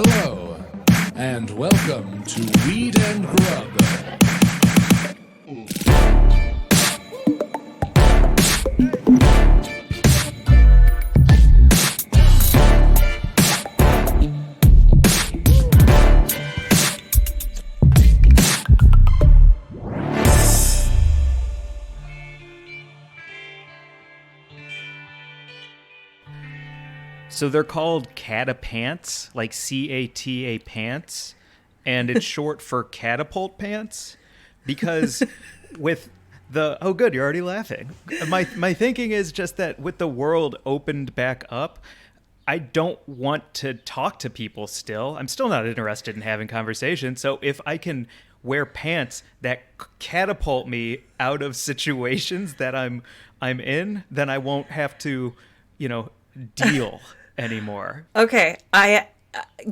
Hello, and welcome to Weed and Grub. So they're called catapants, like C-A-T-A pants, and it's short for catapult pants because with the... Oh, good, you're already laughing. My thinking is just that with the world opened back up, I don't want to talk to people still. I'm still not interested in having conversations. So if I can wear pants that catapult me out of situations that I'm in, then I won't have to, deal anymore. Okay,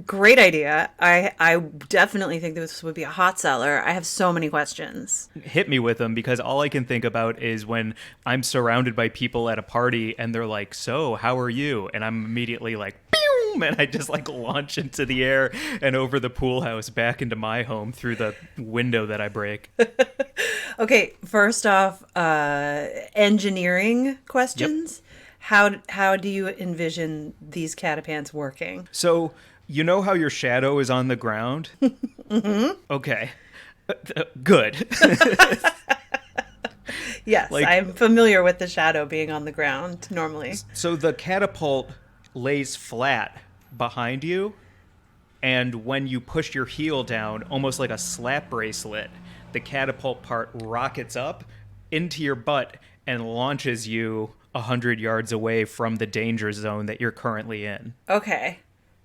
great idea. I definitely think this would be a hot seller. I have so many questions. Hit me with them, because all I can think about is when I'm surrounded by people at a party and they're like, "So, how are you?" And I'm immediately like, "Boom!" And I just like launch into the air and over the pool house back into my home through the window that I break. Okay, first off, engineering questions. Yep. How do you envision these catapants working? So, you know how your shadow is on the ground? Mm-hmm. Okay. Good. Yes, I'm familiar with the shadow being on the ground normally. So the catapult lays flat behind you, and when you push your heel down, almost like a slap bracelet, the catapult part rockets up into your butt and launches you 100 yards away from the danger zone that you're currently in. Okay.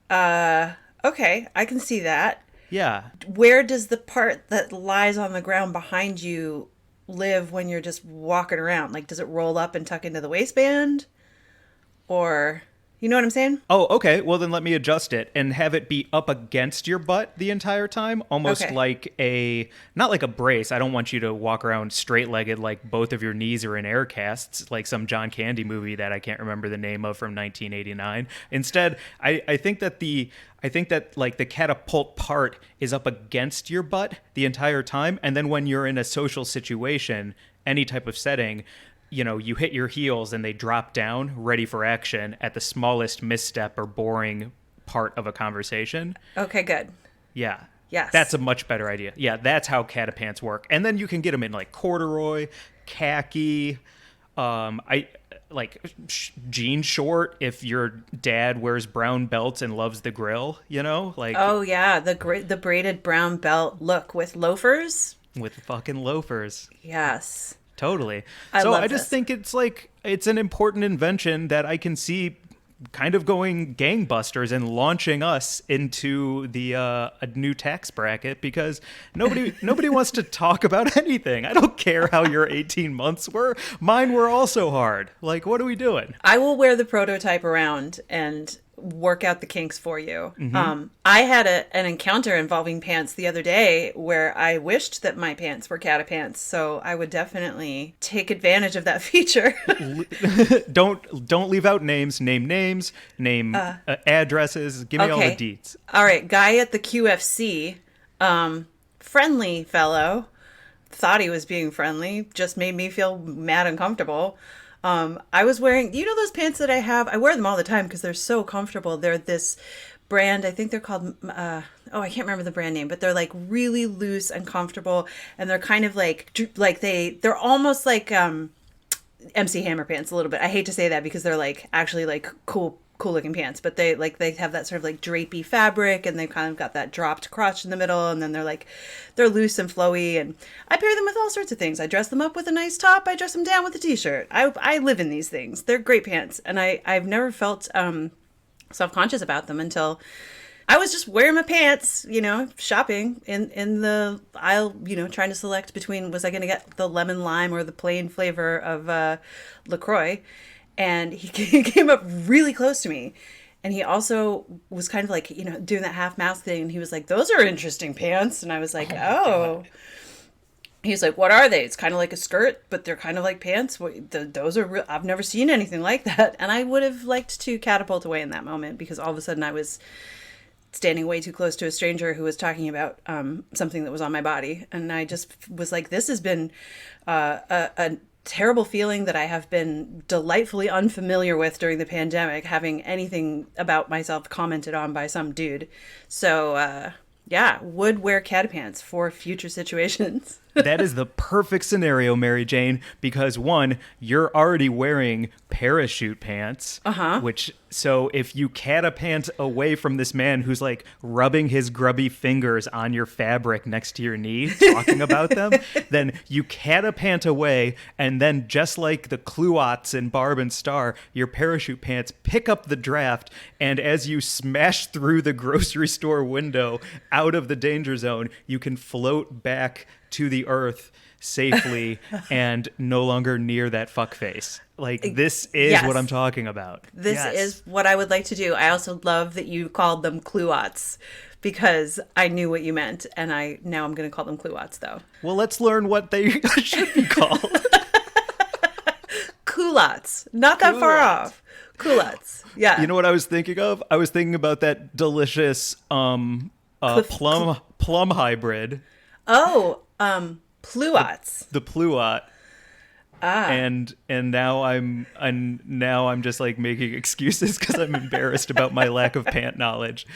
Okay, I can see that. Yeah. Where does the part that lies on the ground behind you live when you're just walking around? Like, does it roll up and tuck into the waistband? Or, you know what I'm saying? Oh, okay. Well, then let me adjust it and have it be up against your butt the entire time. Almost like not like a brace. I don't want you to walk around straight-legged like both of your knees are in air casts, like some John Candy movie that I can't remember the name of from 1989. Instead, I think that like the catapult part is up against your butt the entire time. And then when you're in a social situation, any type of setting, you hit your heels and they drop down ready for action at the smallest misstep or boring part of a conversation. Okay, good. Yeah. Yes. That's a much better idea. Yeah, that's how catapants work. And then you can get them in like corduroy, khaki, jean short if your dad wears brown belts and loves the grill, like. Oh yeah, the braided brown belt look with loafers. With fucking loafers. Yes. Totally. I just think it's an important invention that I can see kind of going gangbusters and launching us into a new tax bracket, because nobody wants to talk about anything. I don't care how your 18 months were. Mine were also hard. Like, what are we doing? I will wear the prototype around and work out the kinks for you. Mm-hmm. I had an encounter involving pants the other day where I wished that my pants were catapants, so I would definitely take advantage of that feature. Don't leave out names. Name names. Name addresses. Give me all the deets. All right, guy at the QFC, friendly fellow, thought he was being friendly, just made me feel mad and uncomfortable. I was wearing, those pants that I have? I wear them all the time because they're so comfortable. They're this brand, I think they're called, I can't remember the brand name, but they're like really loose and comfortable. And they're kind of they're almost like MC Hammer pants a little bit. I hate to say that because they're like actually like cool looking pants, but they have that sort of like drapey fabric, and they've kind of got that dropped crotch in the middle, and then they're loose and flowy, and I pair them with all sorts of things. I dress them up with a nice top, I dress them down with a t-shirt. I live in these things. They're great pants, and I've never felt self-conscious about them until I was just wearing my pants, shopping in the aisle, trying to select between, was I going to get the lemon lime or the plain flavor of LaCroix. And he came up really close to me. And he also was kind of like, doing that half mouth thing. And he was like, "Those are interesting pants." And I was like, oh. He's like, "What are they?" It's kind of like a skirt, but they're kind of like pants. Those are I've never seen anything like that. And I would have liked to catapult away in that moment, because all of a sudden I was standing way too close to a stranger who was talking about something that was on my body. And I just was like, this has been a terrible feeling that I have been delightfully unfamiliar with during the pandemic, having anything about myself commented on by some dude. So, yeah, would wear catapants for future situations. That is the perfect scenario, Mary Jane, because one, you're already wearing parachute pants, which, so if you catapant away from this man who's like rubbing his grubby fingers on your fabric next to your knee, talking about them, then you catapant away, and then just like the Cluots in Barb and Star, your parachute pants pick up the draft, and as you smash through the grocery store window out of the danger zone, you can float back to the earth safely and no longer near that fuck face. Like, this is what I'm talking about. This is what I would like to do. I also love that you called them Cluots, because I knew what you meant, and now I'm going to call them Cluots, though. Well, let's learn what they should be called. Culottes. Not that far off. Culottes. Yeah. You know what I was thinking of? I was thinking about that delicious plum hybrid. Oh, Pluots. The Pluot. And now I'm just like making excuses because I'm embarrassed about my lack of pant knowledge.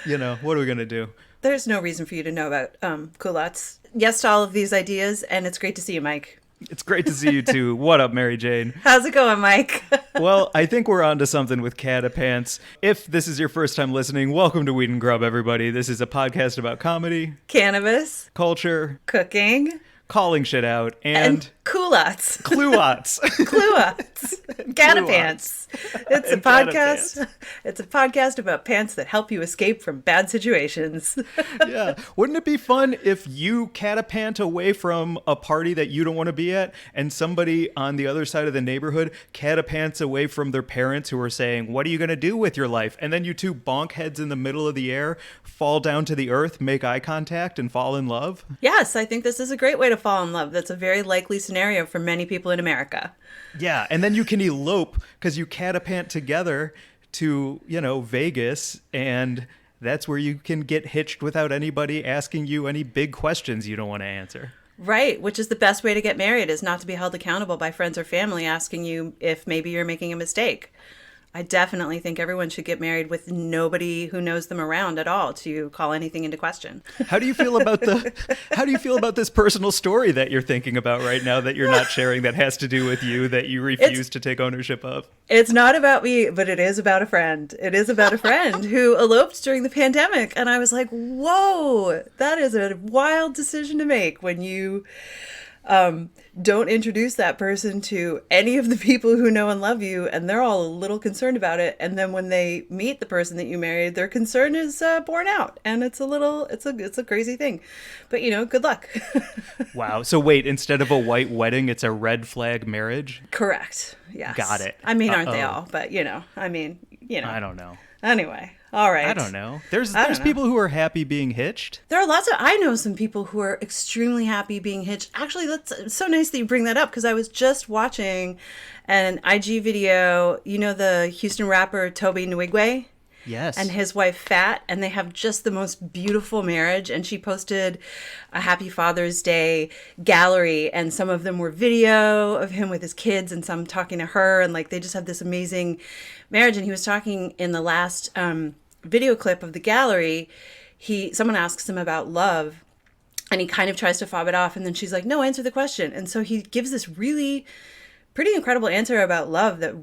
You know, what are we gonna do? There's no reason for you to know about culottes. Yes to all of these ideas, and it's great to see you, Mike. It's great to see you too. What up, Mary Jane? How's it going, Mike? Well, I think we're onto something with catapants. If this is your first time listening, welcome to Weed and Grub, everybody. This is a podcast about comedy, cannabis, culture, cooking, calling shit out, and culottes. Cluots. Cluots. Catapants. It's a podcast. It's a podcast about pants that help you escape from bad situations. Yeah. Wouldn't it be fun if you catapant away from a party that you don't want to be at, and somebody on the other side of the neighborhood catapants away from their parents who are saying, what are you going to do with your life? And then you two bonk heads in the middle of the air, fall down to the earth, make eye contact, and fall in love? Yes, I think this is a great way to fall in love. That's a very likely scenario for many people in America. Yeah, and then you can elope because you catapant together to, Vegas, and that's where you can get hitched without anybody asking you any big questions you don't want to answer. Right, which is the best way to get married, is not to be held accountable by friends or family asking you if maybe you're making a mistake. I definitely think everyone should get married with nobody who knows them around at all to call anything into question. How do you feel about this personal story that you're thinking about right now that you're not sharing, that has to do with you, that you refuse to take ownership of? It's not about me, but it is about a friend. It is about a friend who eloped during the pandemic. And I was like, whoa, that is a wild decision to make when you don't introduce that person to any of the people who know and love you, and they're all a little concerned about it. And then when they meet the person that you married, their concern is borne out, and it's a crazy thing. But good luck. Wow. So wait, instead of a white wedding, it's a red flag marriage? Correct. Yes. Got it. I mean, aren't they all? But I don't know. Anyway. All right. I don't know. There's people who are happy being hitched. There are I know some people who are extremely happy being hitched. Actually, that's so nice that you bring that up, because I was just watching an IG video, the Houston rapper Toby Nwigwe? Yes. And his wife Fat, and they have just the most beautiful marriage. And she posted a Happy Father's Day gallery, and some of them were video of him with his kids and some talking to her, and they just have this amazing marriage. And he was talking in the last video clip of the gallery. Someone asks him about love, and he kind of tries to fob it off, and then she's like, no, answer the question. And so he gives this really pretty incredible answer about love that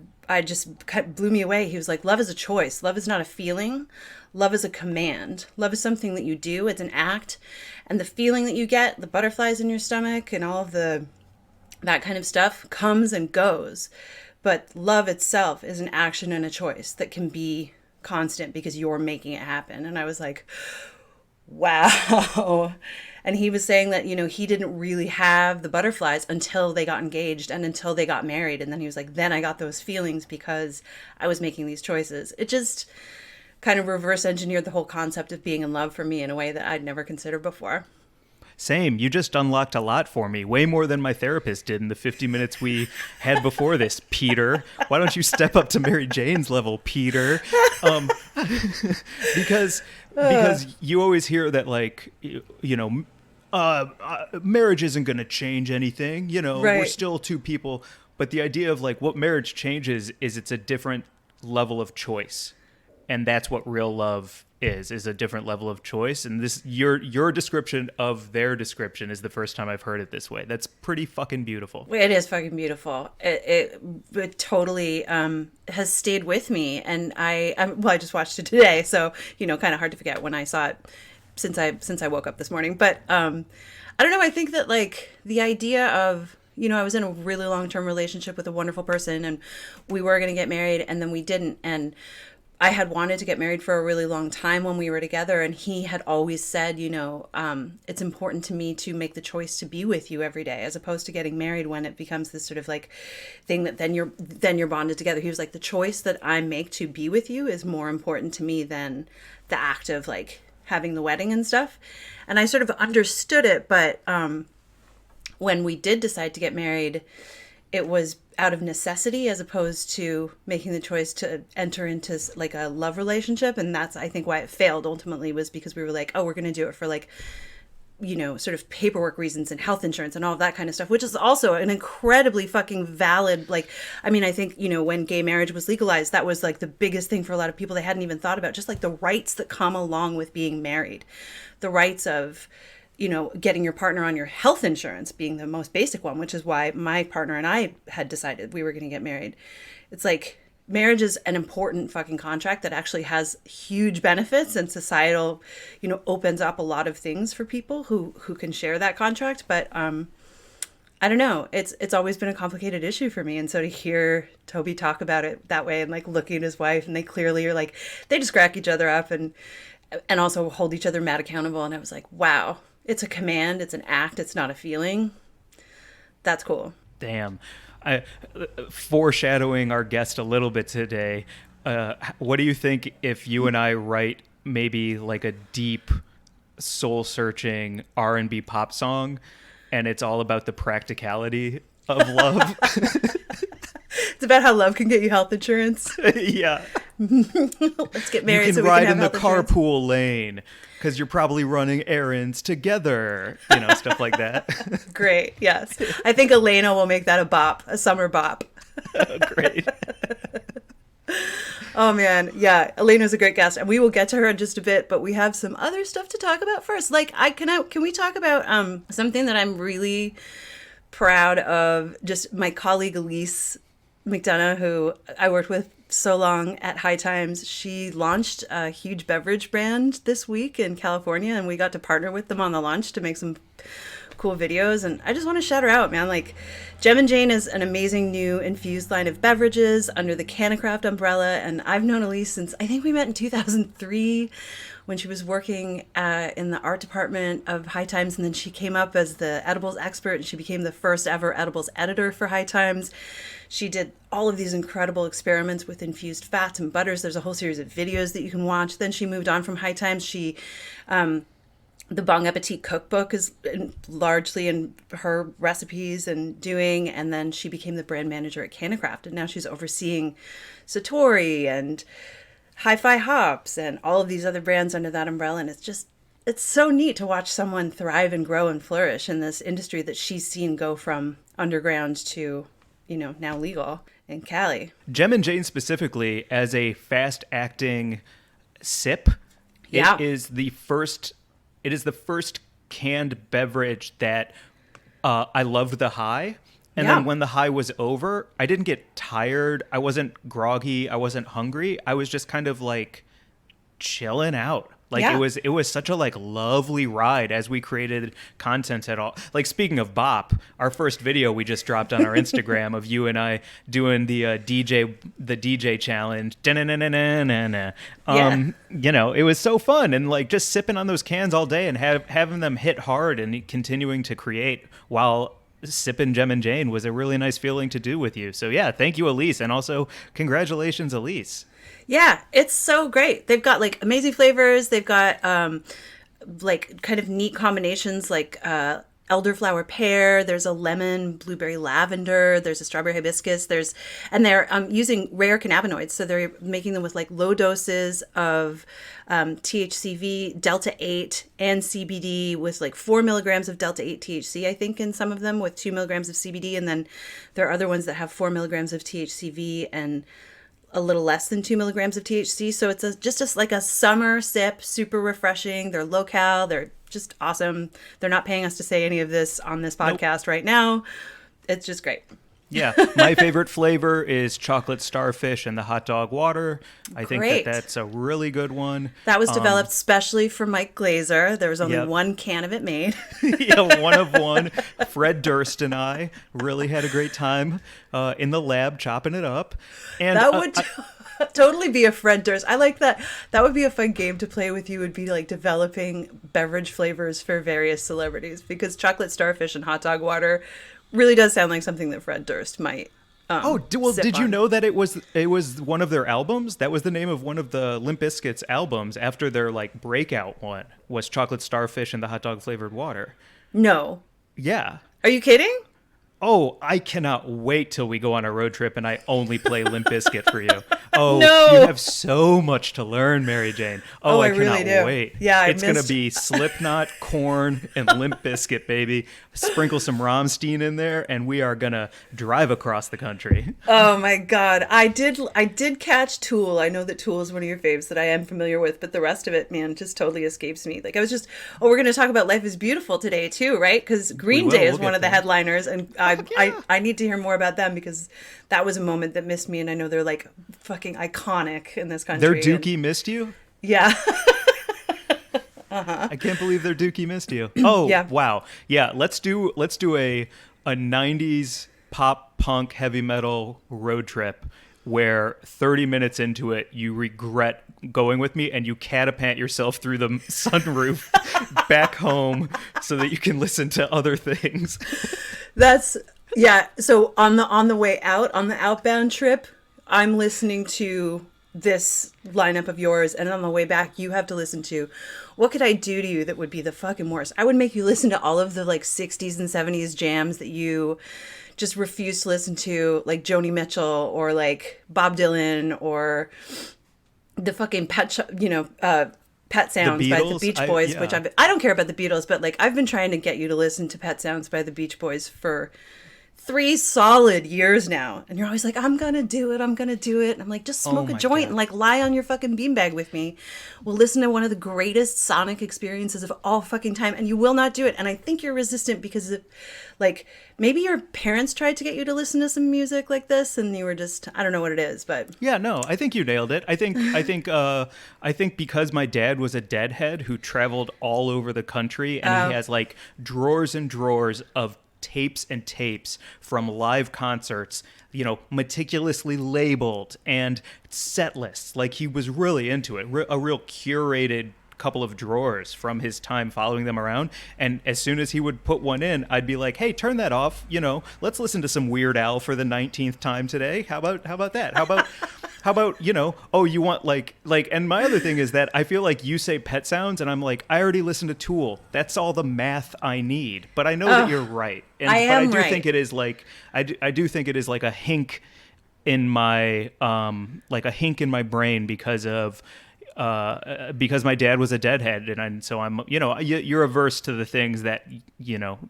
blew me away. He was like, love is a choice. Love is not a feeling. Love is a command. Love is something that you do. It's an act. And the feeling that you get, the butterflies in your stomach and all of that kind of stuff, comes and goes. But love itself is an action and a choice that can be constant because you're making it happen. And I was like, wow. And he was saying that, he didn't really have the butterflies until they got engaged and until they got married. And then he was like, then I got those feelings because I was making these choices. It just kind of reverse engineered the whole concept of being in love for me in a way that I'd never considered before. Same. You just unlocked a lot for me. Way more than my therapist did in the 50 minutes we had before this, Peter. Why don't you step up to Mary Jane's level, Peter? Because you always hear that, like, marriage isn't going to change anything. We're still two people. But the idea of, like, what marriage changes is it's a different level of choice. And that's what real love is a different level of choice. And this, your description of their description is the first time I've heard it this way. That's pretty fucking beautiful. It is fucking beautiful. It totally has stayed with me. And I just watched it today. So, kind of hard to forget when I saw it since I woke up this morning. But I don't know. I think that, like, the idea of, I was in a really long-term relationship with a wonderful person, and we were going to get married, and then we didn't. And I had wanted to get married for a really long time when we were together, and he had always said, it's important to me to make the choice to be with you every day, as opposed to getting married when it becomes this sort of, like, thing that then you're bonded together. He was like, the choice that I make to be with you is more important to me than the act of, like, having the wedding and stuff. And I sort of understood it, but when we did decide to get married, it was out of necessity as opposed to making the choice to enter into, like, a love relationship. And that's, I think, why it failed ultimately, was because we were like, oh, we're going to do it for, like, sort of paperwork reasons and health insurance and all of that kind of stuff, which is also an incredibly fucking valid, like, I mean, I think, when gay marriage was legalized, that was, like, the biggest thing for a lot of people. They hadn't even thought about just, like, the rights that come along with being married, the rights of, getting your partner on your health insurance being the most basic one, which is why my partner and I had decided we were going to get married. It's like, marriage is an important fucking contract that actually has huge benefits, and societal, opens up a lot of things for people who can share that contract. But I don't know. It's always been a complicated issue for me. And so to hear Toby talk about it that way, and, like, looking at his wife, and they clearly are, like, they just crack each other up and also hold each other mad accountable. And I was like, wow. It's a command. It's an act. It's not a feeling. That's cool. Damn. Foreshadowing our guest a little bit today, what do you think if you and I write maybe, like, a deep, soul-searching R&B pop song, and it's all about the practicality of love? It's about how love can get you health insurance. Yeah. Let's get married. You can so we ride can in have the health carpool insurance. lane because you're probably running errands together, stuff like that. Great. Yes. I think Alaina will make that a bop, a summer bop. Great. Oh, man. Yeah. Alaina's a great guest, and we will get to her in just a bit, but we have some other stuff to talk about first. Like, can we talk about something that I'm really proud of? Just my colleague Elise McDonough, who I worked with so long at High Times, she launched a huge beverage brand this week in California, and we got to partner with them on the launch to make some cool videos. And I just want to shout her out, man. Like, Gem and Jane is an amazing new infused line of beverages under the Canacraft umbrella, and I've known Elise since, I think we met in 2003 when she was working in the art department of High Times, and then she came up as the edibles expert, and she became the first ever edibles editor for High Times. She did all of these incredible experiments with infused fats and butters. There's a whole series of videos that you can watch. Then she moved on from High Times. She, the Bon Appetit cookbook is largely in her recipes and doing, and then she became the brand manager at Canacraft, and now she's overseeing Satori and Hi-Fi Hops and all of these other brands under that umbrella. And it's so neat to watch someone thrive and grow and flourish in this industry that she's seen go from underground to, now legal in Cali. Gem and Jane specifically, as a fast-acting sip, Yeah. it is the first canned beverage that I loved the high. And then when the high was over, I didn't get tired. I wasn't groggy. I wasn't hungry. I was just kind of, like, chilling out. Like, it was such a, like, lovely ride as we created content at all. Like, speaking of bop, our first video we just dropped on our Instagram of you and I doing the DJ challenge. It was so fun, and, like, just sipping on those cans all day and having them hit hard and continuing to create while sipping Gem and Jane was a really nice feeling to do with you. So yeah, thank you, Elise, and also congratulations, Elise. Yeah, it's so great. They've got, like, amazing flavors. They've got like kind of neat combinations, like elderflower pear. There's a lemon blueberry lavender. There's a strawberry hibiscus. And they're using rare cannabinoids, so they're making them with like low doses of THCV, delta 8, and CBD with like 4 milligrams of delta 8 THC, I think, in some of them, with 2 milligrams of CBD, and then there are other ones that have 4 milligrams of THCV and a little less than 2 milligrams of THC. So it's just like a summer sip, super refreshing. They're low cal. They're just awesome. They're not paying us to say any of this on this podcast right now. It's just great. Yeah. My favorite flavor is chocolate starfish and the hot dog water. I think that's a really good one. That was developed specially for Mike Glazer. There was only one can of it made. Yeah, one of one. Fred Durst and I really had a great time in the lab chopping it up. And that would totally be a Fred Durst. I like that. That would be a fun game to play with you, would be like developing beverage flavors for various celebrities, because chocolate starfish and hot dog water really does sound like something that Fred Durst might did you know that it was one of their albums? That was the name of one of the Limp Bizkit's albums after their like breakout one, was Chocolate Starfish and the Hot Dog Flavored Water. No. Yeah. Are you kidding? Oh, I cannot wait till we go on a road trip and I only play Limp Bizkit for you. Oh, no. You have so much to learn, Mary Jane. Oh, I cannot really do. wait. Yeah, it's going to be Slipknot, Korn, and Limp Bizkit, baby. Sprinkle some Rammstein in there, and we are going to drive across the country. Oh my God. I did catch Tool. I know that Tool is one of your faves that I am familiar with, but the rest of it, man, just totally escapes me. Like, I was just, we're going to talk about Life is Beautiful today too, right? Because Green Day is one of the headliners, and I need to hear more about them, because that was a moment that missed me, and I know they're like fucking iconic in this country. Their Dookie missed you? Yeah. I can't believe their Dookie missed you. Oh, yeah. Wow. Yeah, let's do a 90s pop punk heavy metal road trip where 30 minutes into it you regret going with me and you catapult yourself through the sunroof back home so that you can listen to other things. Yeah, so on the way out, on the outbound trip, I'm listening to this lineup of yours, and on the way back, you have to listen to What Could I Do to You That Would Be the Fucking Worst. I would make you listen to all of the like 60s and 70s jams that you just refuse to listen to, like Joni Mitchell or like Bob Dylan or the fucking Pet Sounds by the Beach Boys, which I don't care about the Beatles, but like I've been trying to get you to listen to Pet Sounds by the Beach Boys for 3 solid years now, and you're always like, I'm gonna do it, and I'm like, just smoke a joint and like lie on your fucking beanbag with me. We'll listen to one of the greatest sonic experiences of all fucking time, and you will not do it. And I think you're resistant because of, like, maybe your parents tried to get you to listen to some music like this, and you were just, I don't know what it is, but yeah, no, I think you nailed it. I think because my dad was a Deadhead who traveled all over the country, and he has like drawers and drawers of tapes and tapes from live concerts, meticulously labeled, and set lists. Like, he was really into it, a real curated couple of drawers from his time following them around. And as soon as he would put one in, I'd be like, hey, turn that off, let's listen to some Weird Al for the 19th time today. How about that? How about you want like, and my other thing is that I feel like you say Pet Sounds and I'm like, I already listened to Tool. That's all the math I need. But I know that you're right. But I do think it is like, I do think it is like a hink in my brain because my dad was a Deadhead, and so I'm, you're averse to the things that,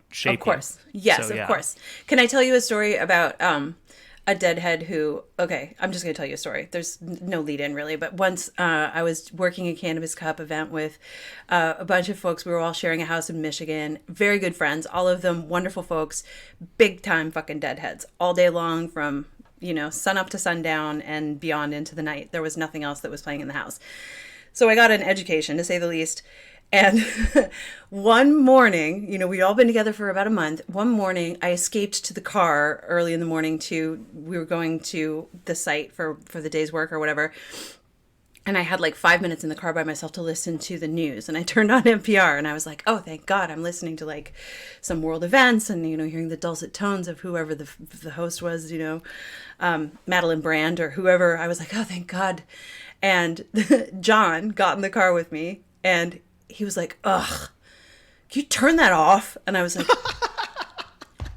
shape you. Of course. Yes, of course. Can I tell you a story about a Deadhead who, okay, I'm just going to tell you a story. There's no lead in really, but once I was working a Cannabis Cup event with a bunch of folks. We were all sharing a house in Michigan. Very good friends, all of them wonderful folks, big time fucking Deadheads all day long from sun up to sundown and beyond into the night. There was nothing else that was playing in the house. So I got an education, to say the least. And one morning, we'd all been together for about a month. One morning, I escaped to the car early in the morning we were going to the site for the day's work or whatever. And I had like 5 minutes in the car by myself to listen to the news. And I turned on NPR and I was like, oh, thank God, I'm listening to like some world events and, hearing the dulcet tones of whoever the host was, Madeline Brand or whoever. I was like, oh, thank God. And John got in the car with me and he was like, ugh, can you turn that off? And I was like,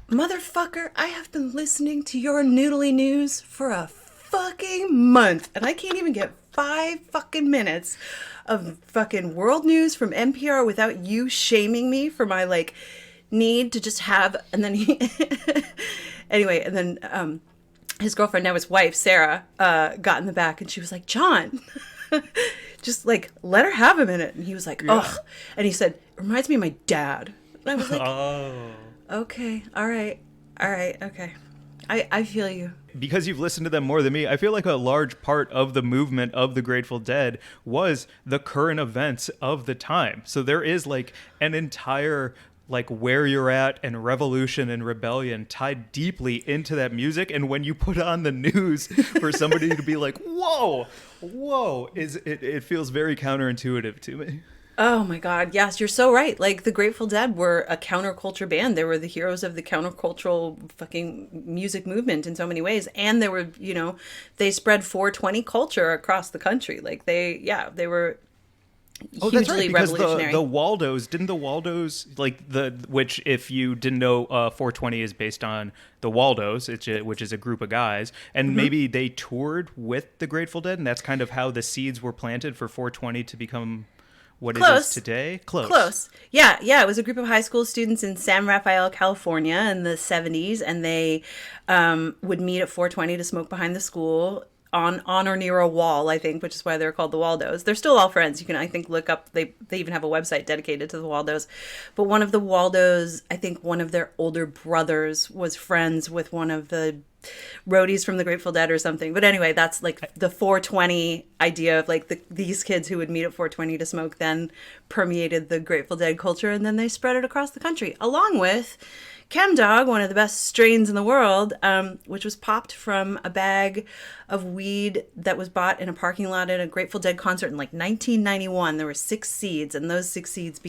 motherfucker, I have been listening to your noodly news for a fucking month, and I can't even get 5 fucking minutes of fucking world news from NPR without you shaming me for my like need to just have. And then he anyway, and then his girlfriend, now his wife, Sarah, got in the back, and she was like, John, just like let her have a minute. And he was like, ugh. And he said, it reminds me of my dad. And I was like, oh, okay, all right, okay. I feel you. Because you've listened to them more than me, I feel like a large part of the movement of the Grateful Dead was the current events of the time. So there is like an entire like where you're at and revolution and rebellion tied deeply into that music. And when you put on the news for somebody to be like, whoa, it feels very counterintuitive to me. Oh my God. Yes, you're so right. Like the Grateful Dead were a counterculture band. They were the heroes of the countercultural fucking music movement in so many ways. And they were, you know, they spread 420 culture across the country. Like they were hugely revolutionary. The Waldos, didn't the Waldos, like which if you didn't know, 420 is based on the Waldos, which is a group of guys. And maybe they toured with the Grateful Dead. And that's kind of how the seeds were planted for 420 to become what it is today? Close. Yeah. It was a group of high school students in San Rafael, California in the 70s. And they would meet at 420 to smoke behind the school on or near a wall, I think, which is why they're called the Waldos. They're still all friends. You can, I think, look up. They even have a website dedicated to the Waldos. But one of the Waldos, I think one of their older brothers was friends with one of the roadies from the Grateful Dead or something. But anyway, that's like the 420 idea of like these kids who would meet at 420 to smoke then permeated the Grateful Dead culture, and then they spread it across the country along with Chemdog, one of the best strains in the world, which was popped from a bag of weed that was bought in a parking lot at a Grateful Dead concert in like 1991. There were 6 seeds, and those 6 seeds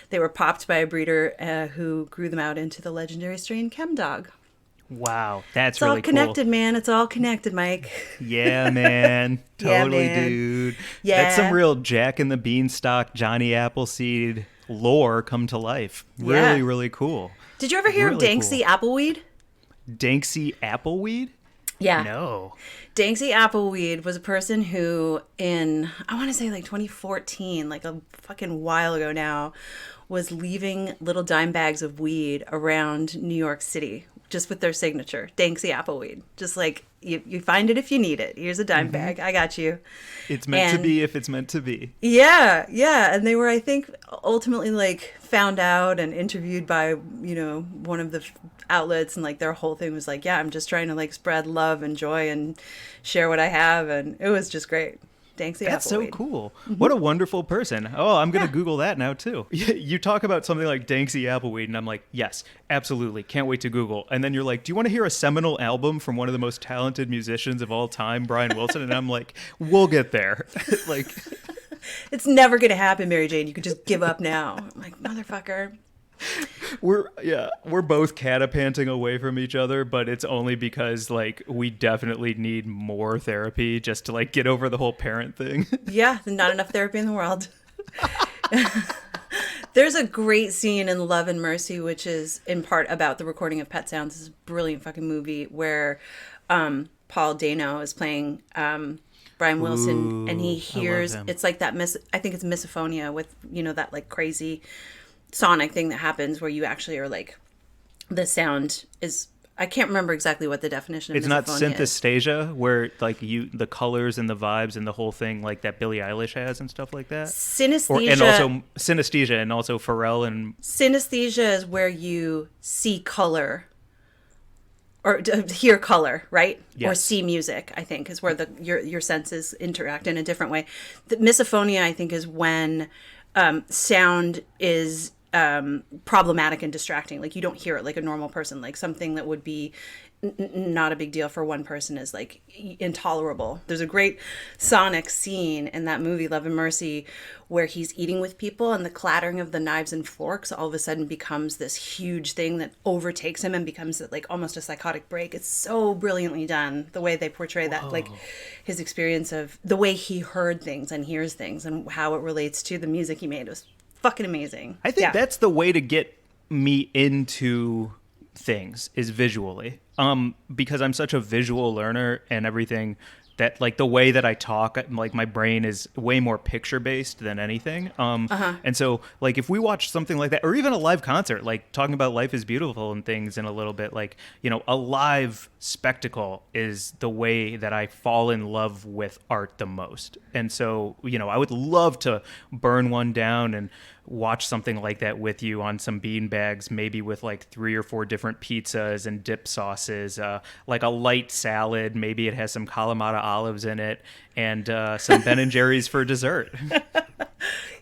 they were popped by a breeder who grew them out into the legendary strain Chemdog. Wow, that's it's really all cool. Connected, man. It's all connected, Mike. Yeah, man. Totally, yeah, man. Dude. Yeah. That's some real Jack and the Beanstalk, Johnny Appleseed lore come to life. Really, really cool. Did you ever hear of Danksy Appleweed? Danksy Appleweed? Yeah. No. Danksy Appleweed was a person who I want to say like 2014, like a fucking while ago now, was leaving little dime bags of weed around New York City, just with their signature, Danksy Appleweed. Just like, you find it if you need it. Here's a dime bag. I got you. It's meant to be if it's meant to be. Yeah. And they were, I think, ultimately like found out and interviewed by, you know, one of the outlets, and like their whole thing was like, yeah, I'm just trying to like spread love and joy and share what I have. And it was just great. Danksy That's Appleweed. So cool. What a wonderful person. Oh, I'm going to Google that now, too. You talk about something like Danksy Appleweed, and I'm like, yes, absolutely. Can't wait to Google. And then you're like, do you want to hear a seminal album from one of the most talented musicians of all time, Brian Wilson? And I'm like, we'll get there. Like, it's never going to happen, Mary Jane. You can just give up now. I'm like, motherfucker. We're both catapanting away from each other, but it's only because like we definitely need more therapy just to like get over the whole parent thing. Yeah, not enough therapy in the world. There's a great scene in Love and Mercy, which is in part about the recording of Pet Sounds. This is a brilliant fucking movie where Paul Dano is playing Brian Wilson. Ooh, and he hears, it's like that, I think it's misophonia with, you know, that like crazy sonic thing that happens where you actually are like, the sound is, I can't remember exactly what the definition of it's not synesthesia is. Where like the colors and the vibes and the whole thing like that Billie Eilish has and stuff like that. Synesthesia. And also synesthesia and also Pharrell and synesthesia is where you see color or hear color, right? Yes. Or see music, I think, is where your senses interact in a different way. The misophonia, I think, is when sound is problematic and distracting. Like you don't hear it like a normal person, like something that would be not a big deal for one person is like intolerable. There's a great sonic scene in that movie Love and Mercy where he's eating with people and the clattering of the knives and forks all of a sudden becomes this huge thing that overtakes him and becomes like almost a psychotic break. It's so brilliantly done, the way they portray that, like his experience of the way he heard things and hears things and how it relates to the music he made. It was fucking amazing. I think that's the way to get me into things is visually, because I'm such a visual learner and everything, that like the way that I talk, like my brain is way more picture based than anything. And so like if we watch something like that, or even a live concert, like talking about Life is Beautiful and things in a little bit, like, you know, a live spectacle is the way that I fall in love with art the most. And so, you know, I would love to burn one down and watch something like that with you on some bean bags, maybe with like 3 or 4 different pizzas and dip sauces, like a light salad. Maybe it has some Kalamata olives in it and some Ben and Jerry's for dessert.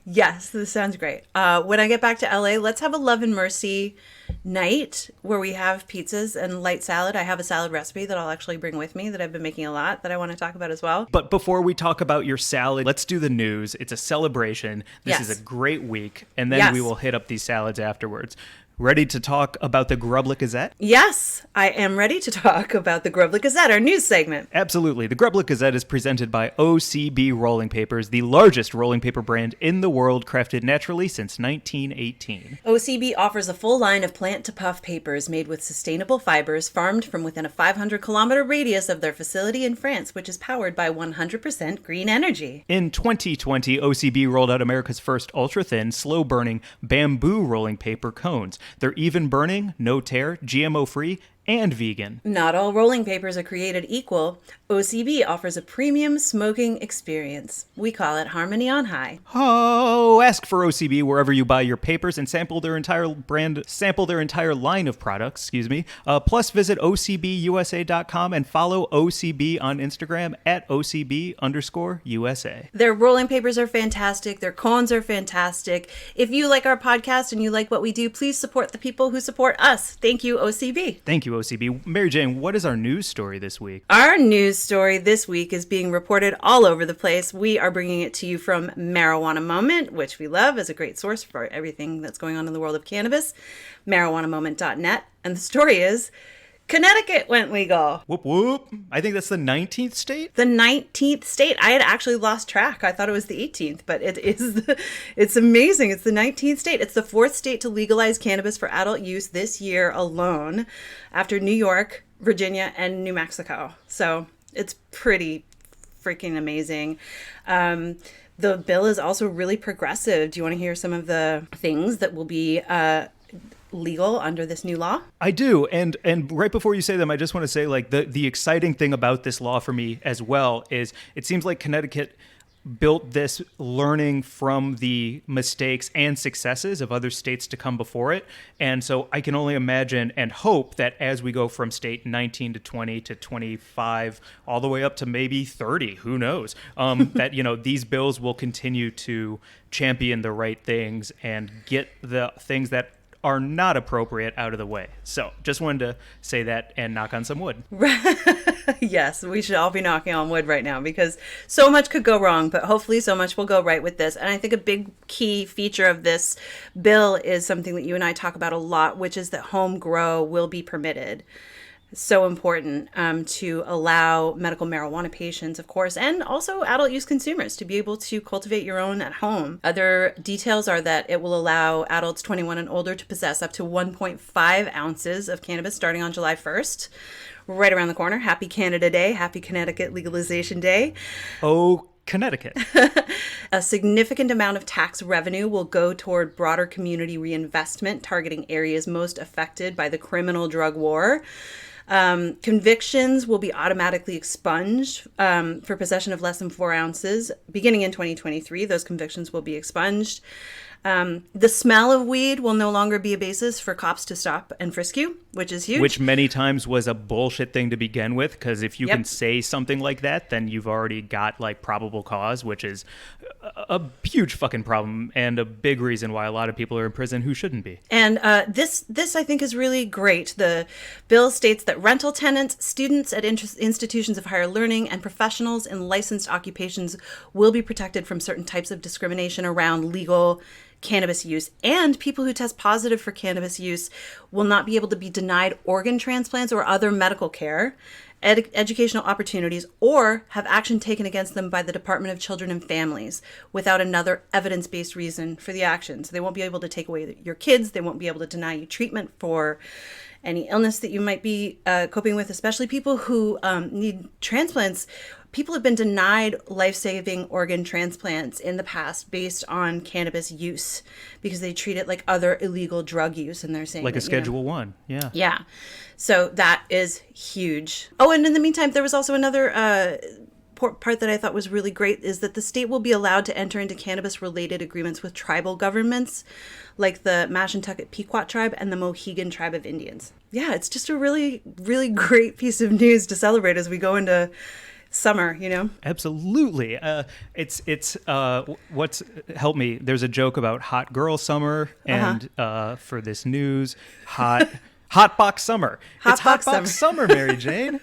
Yes, this sounds great. When I get back to LA, let's have a Love and Mercy night where we have pizzas and light salad. I have a salad recipe that I'll actually bring with me that I've been making a lot that I want to talk about as well. But before we talk about your salad, let's do the news. It's a celebration. This Yes. is a great week. And then Yes. we will hit up these salads afterwards. Ready to talk about the Grub Gazette? Yes, I am ready to talk about the Grub Gazette, our news segment. Absolutely. The Grub Gazette is presented by OCB Rolling Papers, the largest rolling paper brand in the world, crafted naturally since 1918. OCB offers a full line of plant-to-puff papers made with sustainable fibers farmed from within a 500-kilometer radius of their facility in France, which is powered by 100% green energy. In 2020, OCB rolled out America's first ultra-thin, slow-burning bamboo rolling paper cones. They're even burning, no tear, GMO-free, and vegan. Not all rolling papers are created equal. OCB offers a premium smoking experience. We call it Harmony on High. Oh, ask for OCB wherever you buy your papers and sample their entire line of products, Plus visit OCBUSA.com and follow OCB on Instagram at OCB_USA. Their rolling papers are fantastic. Their cones are fantastic. If you like our podcast and you like what we do, please support the people who support us. Thank you, OCB. Thank you, OCB. Mary Jane, what is our news story this week? Our news story this week is being reported all over the place. We are bringing it to you from Marijuana Moment, which we love as a great source for everything that's going on in the world of cannabis, marijuanamoment.net. And the story is Connecticut went legal. Whoop, whoop. I think that's the 19th state? The 19th state. I had actually lost track. I thought it was the 18th, but it's amazing. It's the 19th state. It's the 4th state to legalize cannabis for adult use this year alone, after New York, Virginia, and New Mexico. So it's pretty freaking amazing. The bill is also really progressive. Do you want to hear some of the things that will be legal under this new law? I do. And right before you say them, I just want to say, like, the exciting thing about this law for me as well is it seems like Connecticut built this learning from the mistakes and successes of other states to come before it. And so I can only imagine and hope that as we go from state 19 to 20 to 25, all the way up to maybe 30, who knows, that, you know, these bills will continue to champion the right things and get the things that are not appropriate out of the way. So just wanted to say that and knock on some wood. Yes, we should all be knocking on wood right now because so much could go wrong, but hopefully so much will go right with this. And I think a big key feature of this bill is something that you and I talk about a lot, which is that home grow will be permitted. So important to allow medical marijuana patients, of course, and also adult use consumers to be able to cultivate your own at home. Other details are that it will allow adults 21 and older to possess up to 1.5 ounces of cannabis starting on July 1st. Right around the corner. Happy Canada Day. Happy Connecticut Legalization Day. Oh, Connecticut. A significant amount of tax revenue will go toward broader community reinvestment, targeting areas most affected by the criminal drug war. Convictions will be automatically expunged for possession of less than 4 ounces. Beginning in 2023, those convictions will be expunged. The smell of weed will no longer be a basis for cops to stop and frisk you, which is huge. Which many times was a bullshit thing to begin with, because if you Yep. can say something like that, then you've already got like probable cause, which is a huge fucking problem and a big reason why a lot of people are in prison who shouldn't be. And this I think is really great. The bill states that rental tenants, students at institutions of higher learning, and professionals in licensed occupations will be protected from certain types of discrimination around legal cannabis use, and people who test positive for cannabis use will not be able to be denied organ transplants or other medical care, educational opportunities, or have action taken against them by the Department of Children and Families without another evidence-based reason for the actions. They won't be able to take away your kids. They won't be able to deny you treatment for any illness that you might be coping with, especially people who need transplants. People have been denied life-saving organ transplants in the past based on cannabis use because they treat it like other illegal drug use, and they're saying Like that, a Schedule 1, yeah. Yeah. So that is huge. Oh, and in the meantime, there was also another part that I thought was really great, is that the state will be allowed to enter into cannabis-related agreements with tribal governments like the Mashantucket Pequot tribe and the Mohegan tribe of Indians. Yeah, it's just a really, really great piece of news to celebrate as we go into summer, you know? Absolutely. It's what's help me. There's a joke about hot girl summer, and for this news, hot box summer. It's hot box summer, Mary Jane.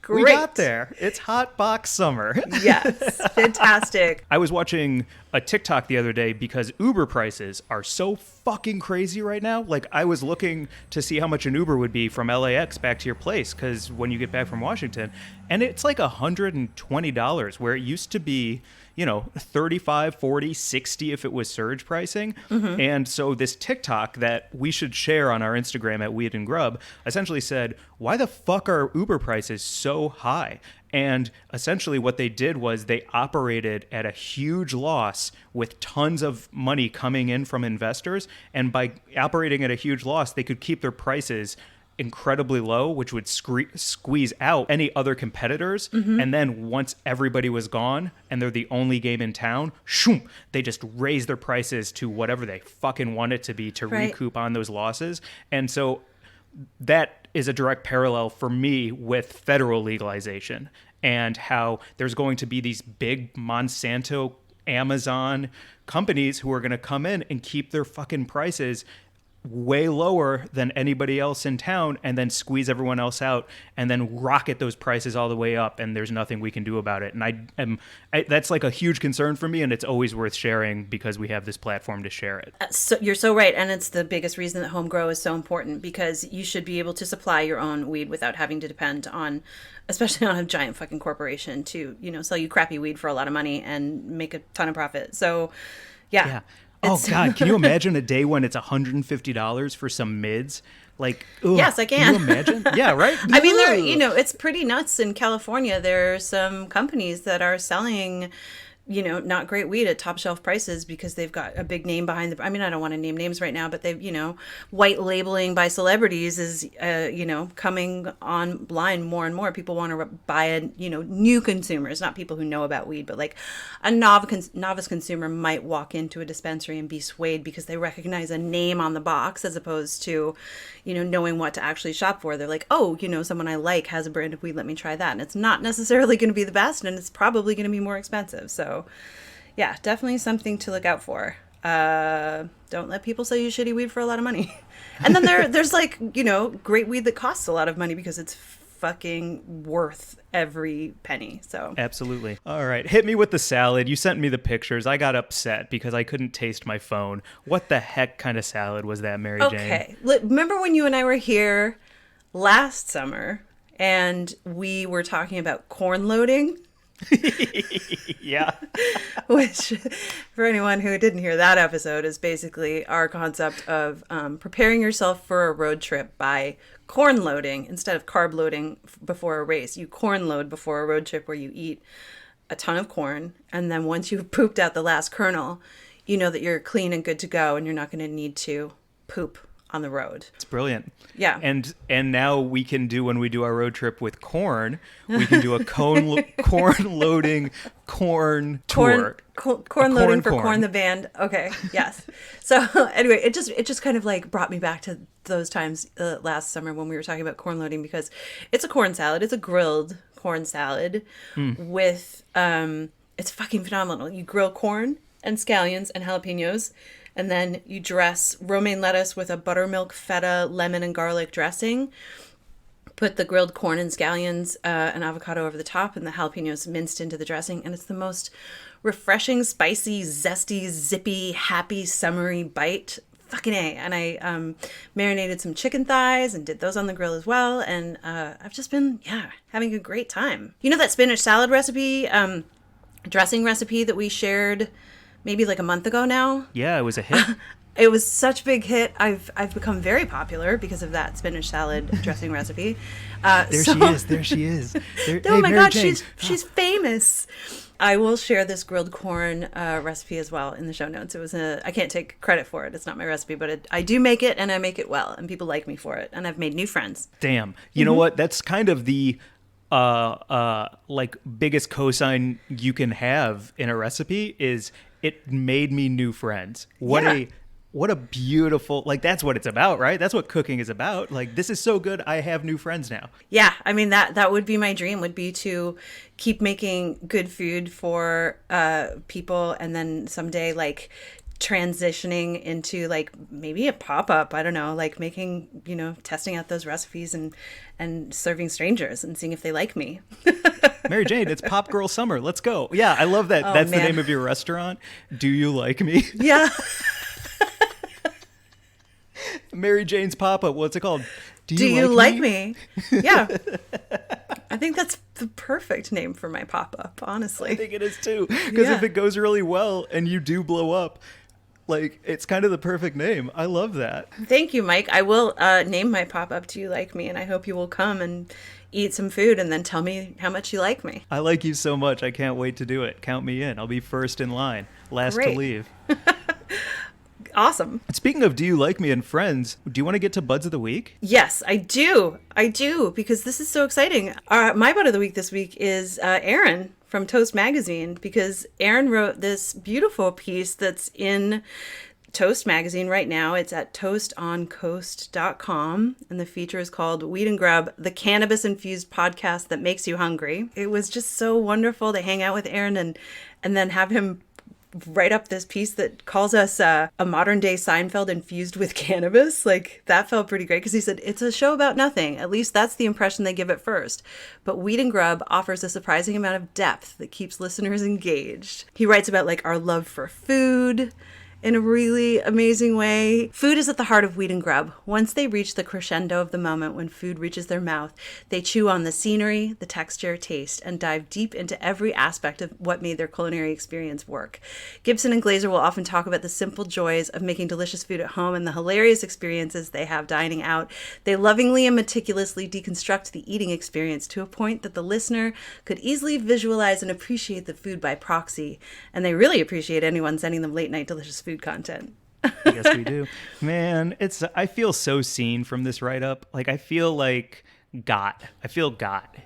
Great. We got there. It's hot box summer. Yes, fantastic. I was watching a TikTok the other day because Uber prices are so fucking crazy right now. Like, I was looking to see how much an Uber would be from LAX back to your place, because when you get back from Washington, and it's like $120, where it used to be, you know, 35, 40, 60 if it was surge pricing. Mm-hmm. And so this TikTok that we should share on our Instagram at Weed and Grub essentially said, why the fuck are Uber prices so high? And essentially what they did was they operated at a huge loss with tons of money coming in from investors. And by operating at a huge loss, they could keep their prices incredibly low, which would squeeze out any other competitors. Mm-hmm. And then once everybody was gone and they're the only game in town, shoom, they just raise their prices to whatever they fucking want it to be to recoup on those losses. And so that is a direct parallel for me with federal legalization, and how there's going to be these big Monsanto, Amazon companies who are going to come in and keep their fucking prices way lower than anybody else in town, and then squeeze everyone else out, and then rocket those prices all the way up, and there's nothing we can do about it. And that's like a huge concern for me, and it's always worth sharing because we have this platform to share it. So you're so right, and it's the biggest reason that home grow is so important, because you should be able to supply your own weed without having to depend on, especially on a giant fucking corporation to, you know, sell you crappy weed for a lot of money and make a ton of profit. So yeah. Oh, God, can you imagine a day when it's $150 for some mids? Like, ugh, yes, I can. Can you imagine? Yeah, right? I mean, there, you know, it's pretty nuts in California. There are some companies that are selling, you know, not great weed at top shelf prices because they've got a big name behind the, I mean, I don't want to name names right now, but they've, you know, white labeling by celebrities is, you know, coming online more and more. People want to buy you know, new consumers, not people who know about weed, but like a novice consumer might walk into a dispensary and be swayed because they recognize a name on the box as opposed to, you know, knowing what to actually shop for. They're like, oh, you know, someone I like has a brand of weed, let me try that. And it's not necessarily going to be the best, and it's probably going to be more expensive. So yeah, definitely something to look out for. Don't let people sell you shitty weed for a lot of money. And then there's like, you know, great weed that costs a lot of money because it's fucking worth every penny. So absolutely. All right, hit me with the salad. You sent me the pictures. I got upset because I couldn't taste my phone. What the heck kind of salad was that, Mary Jane? Okay, remember when you and I were here last summer and we were talking about corn loading? Yeah. Which, for anyone who didn't hear that episode, is basically our concept of preparing yourself for a road trip by corn loading instead of carb loading before a race. You corn load before a road trip where you eat a ton of corn, and then once you've pooped out the last kernel, you know that you're clean and good to go, and you're not going to need to poop on the road. It's brilliant. Yeah. And now we can do, when we do our road trip with corn, we can do a corn loading corn tour. Corn loading for Corn the band. Okay. Yes. So anyway, it just kind of like brought me back to those times last summer when we were talking about corn loading, because it's a corn salad. It's a grilled corn salad with it's fucking phenomenal. You grill corn and scallions and jalapenos, and then you dress romaine lettuce with a buttermilk, feta, lemon, and garlic dressing. Put the grilled corn and scallions and avocado over the top, and the jalapenos minced into the dressing. And it's the most refreshing, spicy, zesty, zippy, happy, summery bite. Fucking A. And I marinated some chicken thighs and did those on the grill as well. And I've just been, having a great time. You know that spinach salad recipe, dressing recipe that we shared maybe like a month ago now? Yeah, it was a hit. It was such a big hit. I've become very popular because of that spinach salad dressing recipe. There she is. Oh my God, she's famous. I will share this grilled corn recipe as well in the show notes. I can't take credit for it. It's not my recipe, but I do make it, and I make it well, and people like me for it, and I've made new friends. Damn. You know what? That's kind of the like biggest cosign you can have in a recipe is it made me new friends. What a beautiful, like, that's what it's about, right? That's what cooking is about. Like, this is so good, I have new friends now. Yeah, I mean, that would be my dream, would be to keep making good food for people, and then someday, like, transitioning into, like, maybe a pop-up, I don't know, like making, testing out those recipes and serving strangers and seeing if they like me. Mary Jane, it's Pop Girl Summer. Let's go. Yeah, I love that. That's the name of your restaurant. Do you like me? Yeah. Mary Jane's Pop-Up. What's it called? Do you like me? Yeah. I think that's the perfect name for my pop-up, honestly. I think it is too. Because if it goes really well and you do blow up, like, it's kind of the perfect name. I love that. Thank you, Mike. I will name my pop-up Do You Like Me? And I hope you will come and eat some food and then tell me how much you like me. I like you so much. I can't wait to do it. Count me in. I'll be first in line, last to leave. Awesome. Speaking of Do You Like Me and Friends, do you want to get to Buds of the Week? Yes, I do. Because this is so exciting. My Bud of the Week this week is Aaron from Toast Magazine, because Aaron wrote this beautiful piece that's in Toast Magazine right now. It's at toastoncoast.com, and the feature is called Weed and Grub, the cannabis-infused podcast that makes you hungry. It was just so wonderful to hang out with Aaron and then have him write up this piece that calls us a modern day Seinfeld infused with cannabis. Like, that felt pretty great, because he said it's a show about nothing. At least that's the impression they give at first. But Weed and Grub offers a surprising amount of depth that keeps listeners engaged. He writes about, like, our love for food in a really amazing way. Food is at the heart of Weed and Grub. Once they reach the crescendo of the moment when food reaches their mouth, they chew on the scenery, the texture, taste, and dive deep into every aspect of what made their culinary experience work. Gibson and Glazer will often talk about the simple joys of making delicious food at home and the hilarious experiences they have dining out. They lovingly and meticulously deconstruct the eating experience to a point that the listener could easily visualize and appreciate the food by proxy. And they really appreciate anyone sending them late night delicious food content. Yes, we do. Man, I feel so seen from this write-up. Like, I feel like got,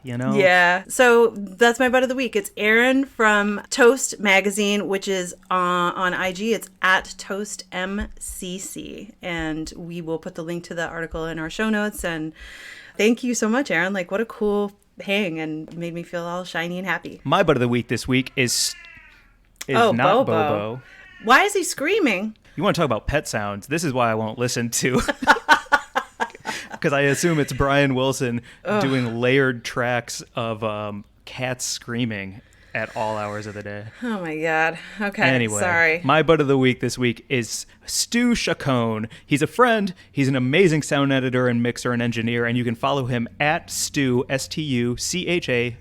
you know? Yeah. So that's my Bud of the Week. It's Aaron from Toast Magazine, which is on IG. It's at ToastMCC. And we will put the link to the article in our show notes. And thank you so much, Aaron. Like, what a cool hang, and made me feel all shiny and happy. My Bud of the Week this week is not Bobo. Why is he screaming? You want to talk about pet sounds? This is why I won't listen to. Because I assume it's Brian Wilson doing layered tracks of cats screaming at all hours of the day. Oh my God. Okay. Anyway, sorry. My Bud of the Week this week is Stu Chacon. He's a friend. He's an amazing sound editor and mixer and engineer, and you can follow him at Stu, STUCHACON,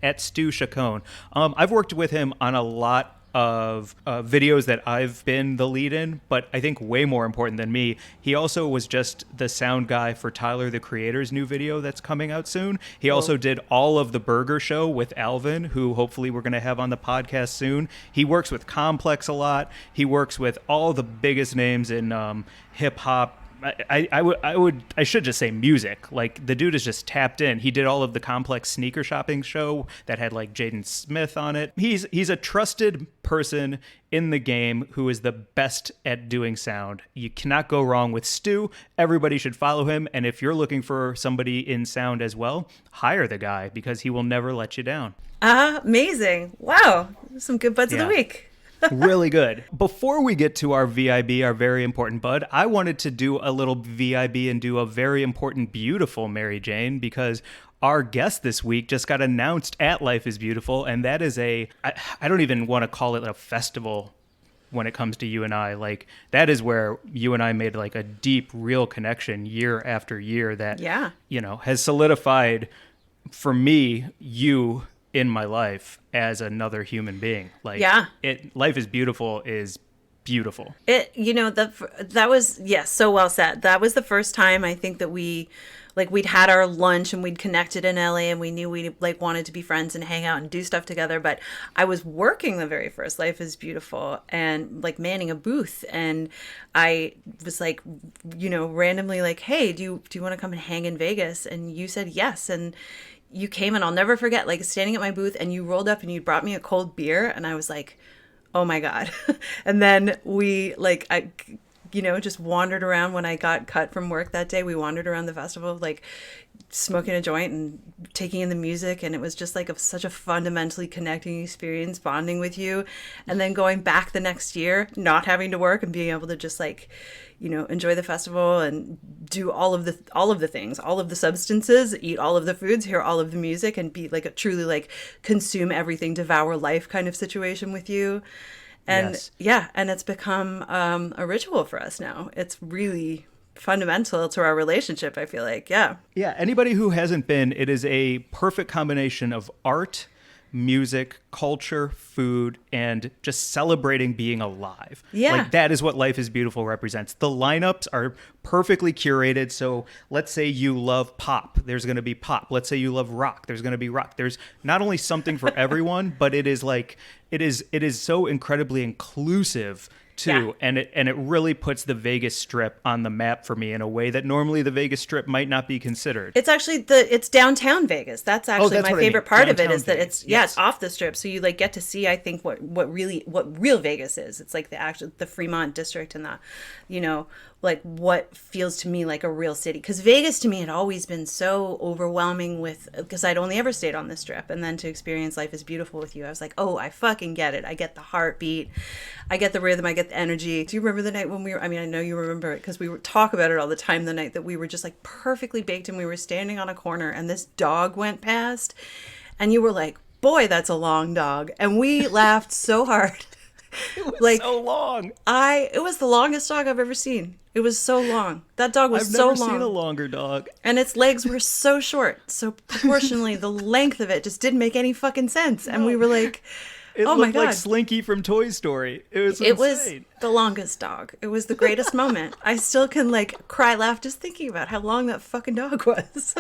at Stu Chacon. I've worked with him on a lot of videos that I've been the lead in, but I think way more important than me, he also was just the sound guy for Tyler the Creator's new video that's coming out soon. He also did all of the Burger Show with Alvin, who hopefully we're going to have on the podcast soon. He works with Complex a lot. He works with all the biggest names in hip hop, I should just say music. Like, the dude is just tapped in. He did all of the complex sneaker shopping show that had like Jaden Smith on it. He's a trusted person in the game who is the best at doing sound. You cannot go wrong with Stu. Everybody should follow him. And if you're looking for somebody in sound as well, hire the guy because he will never let you down. Amazing. Wow. Some good buds of the week. Really good. Before we get to our VIB, our very important bud, I wanted to do a little VIB and do a very important, beautiful Mary Jane, because our guest this week just got announced at Life is Beautiful, and that is I don't even want to call it a festival when it comes to you and I. Like, that is where you and I made like a deep, real connection year after year that, has solidified for me, you in my life as another human being. Like, Life is Beautiful is beautiful. That was, so well said. That was the first time I think that we'd had our lunch and we'd connected in LA and we knew we like wanted to be friends and hang out and do stuff together. But I was working the very first Life is Beautiful and like manning a booth. And I was like, randomly like, hey, do you want to come and hang in Vegas? And you said yes. And you came, and I'll never forget, like, standing at my booth, and you rolled up and you brought me a cold beer, and I was like, oh my God. And then we, like, just wandered around when I got cut from work that day. We wandered around the festival, like, smoking a joint and taking in the music, and it was just like such a fundamentally connecting experience, bonding with you. And then going back the next year, not having to work and being able to just like, enjoy the festival and do all of the things, all of the substances, eat all of the foods, hear all of the music, and be like a truly like consume everything, devour life kind of situation with you. And and it's become a ritual for us now. It's really fundamental to our relationship, I feel like. Anybody who hasn't been, it is a perfect combination of art, music, culture, food, and just celebrating being alive. Like, that is what Life is Beautiful represents. The lineups are perfectly curated. So let's say you love pop, there's going to be pop. Let's say you love rock, there's going to be rock. There's not only something for everyone, but it is so incredibly inclusive too. And it really puts the Vegas Strip on the map for me in a way that normally the Vegas Strip might not be considered. It's actually it's downtown Vegas. That's actually my favorite part of it, is that it's it's off the Strip, so you like get to see, I think, what real Vegas is. It's like the Fremont district and like what feels to me like a real city. Because Vegas to me had always been so overwhelming because I'd only ever stayed on the Strip, and then to experience Life is Beautiful with you, I was like, oh, I fucking get it. I get the heartbeat, I get the rhythm, I get the energy. Do you remember the night when I know you remember it because we talk about it all the time, the night that we were just like perfectly baked and we were standing on a corner and this dog went past and you were like, boy, that's a long dog. And we laughed so hard. It was so long. It was the longest dog I've ever seen. It was so long. That dog was so long. I've never seen a longer dog. And its legs were so short. So proportionally, the length of it just didn't make any fucking sense. And we were like, oh my God. It looked like Slinky from Toy Story. It was insane. It was the longest dog. It was the greatest moment. I still can like cry, laugh just thinking about how long that fucking dog was.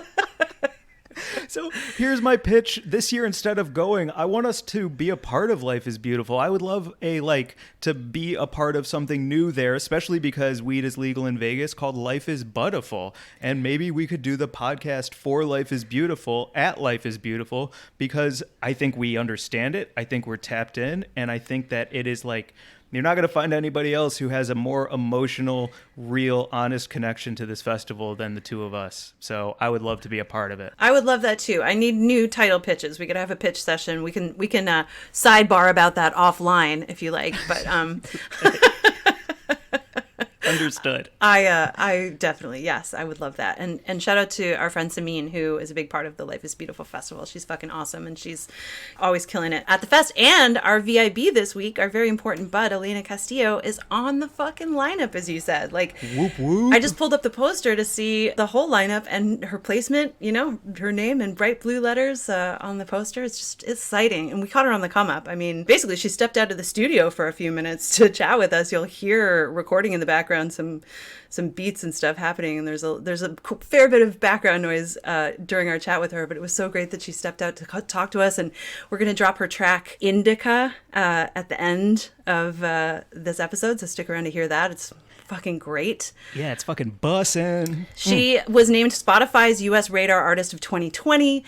So here's my pitch. This year, instead of going, I want us to be a part of Life is Beautiful. I would love to be a part of something new there, especially because weed is legal in Vegas, called Life is Buttiful. And maybe we could do the podcast for Life is Beautiful at Life is Beautiful, because I think we understand it. I think we're tapped in. And I think that it is like, you're not going to find anybody else who has a more emotional, real, honest connection to this festival than the two of us. So I would love to be a part of it. I would love that too. I need new title pitches. We could have a pitch session. We can sidebar about that offline if you like. But Understood. I definitely, yes, I would love that. And shout out to our friend Samin, who is a big part of the Life is Beautiful festival. She's fucking awesome, and she's always killing it at the fest. And our VIB this week, our very important bud, Alaina Castillo, is on the fucking lineup, as you said. Like, whoop, whoop. I just pulled up the poster to see the whole lineup, and her placement, her name in bright blue letters on the poster. It's just exciting. And we caught her on the come up. I mean, basically, she stepped out of the studio for a few minutes to chat with us. You'll hear recording in the background, some beats and stuff happening, and there's a fair bit of background noise during our chat with her, but it was so great that she stepped out to talk to us. And we're going to drop her track Indica at the end of this episode, so stick around to hear that. It's fucking great. Yeah, it's fucking bussin'. She was named Spotify's US Radar Artist of 2020,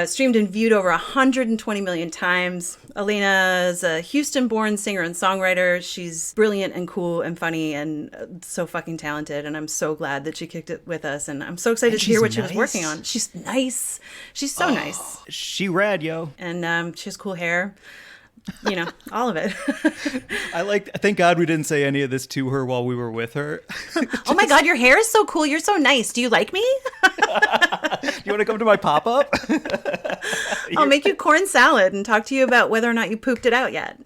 streamed and viewed over 120 million times. Alaina is a Houston-born singer and songwriter. She's brilliant and cool and funny and so fucking talented, and I'm so glad that she kicked it with us, and I'm so excited to hear what she was working on. She's nice. She's so nice. She rad, yo. And she has cool hair. You know, all of it. Thank God we didn't say any of this to her while we were with her. Oh my God, your hair is so cool. You're so nice. Do you like me? You want to come to my pop-up? I'll make you corn salad and talk to you about whether or not you pooped it out yet.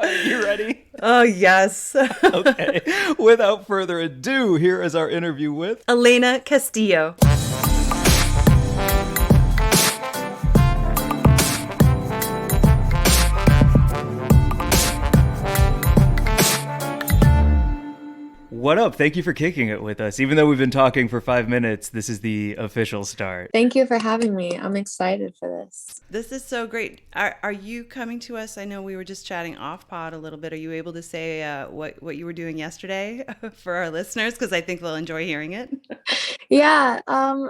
You ready? Oh, yes. Okay. Without further ado, here is our interview with Alaina Castillo. What up? Thank you for kicking it with us. Even though we've been talking for 5 minutes, this is the official start. Thank you for having me. I'm excited for this. This is so great. Are you coming to us? I know we were just chatting off pod a little bit. Are you able to say what you were doing yesterday for our listeners? Because I think they'll enjoy hearing it. Yeah.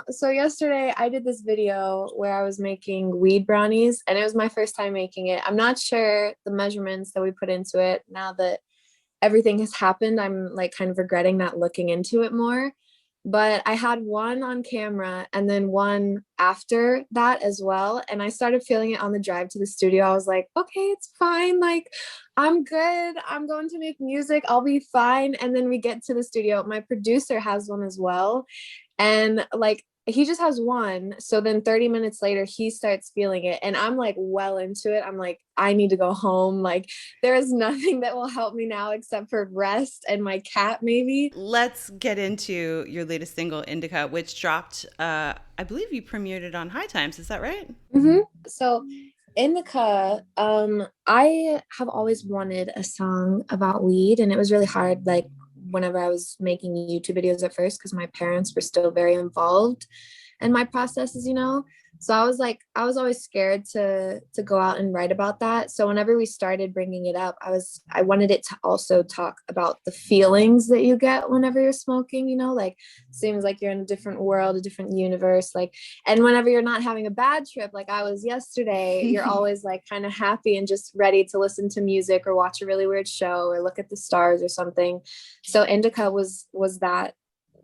So yesterday I did this video where I was making weed brownies, and it was my first time making it. I'm not sure the measurements that we put into it. Now that everything has happened, I'm like kind of regretting not looking into it more. But I had one on camera and then one after that as well. And I started feeling it on the drive to the studio. I was like, okay, it's fine. Like, I'm good. I'm going to make music. I'll be fine. And then we get to the studio. My producer has one as well. And like, he just has one. So then 30 minutes later, he starts feeling it. And I'm like well into it. I'm like, I need to go home. Like, there is nothing that will help me now except for rest and my cat, maybe. Let's get into your latest single, Indica, which dropped, I believe you premiered it on High Times. Is that right? Mm-hmm. So Indica, I have always wanted a song about weed. And it was really hard, like, whenever I was making YouTube videos at first, because my parents were still very involved in my processes, you know? So I was always scared to go out and write about that. So whenever we started bringing it up, I wanted it to also talk about the feelings that you get whenever you're smoking, you know, like seems like you're in a different world, a different universe, like, and whenever you're not having a bad trip, like I was yesterday, you're always like kind of happy and just ready to listen to music or watch a really weird show or look at the stars or something. So Indica was that,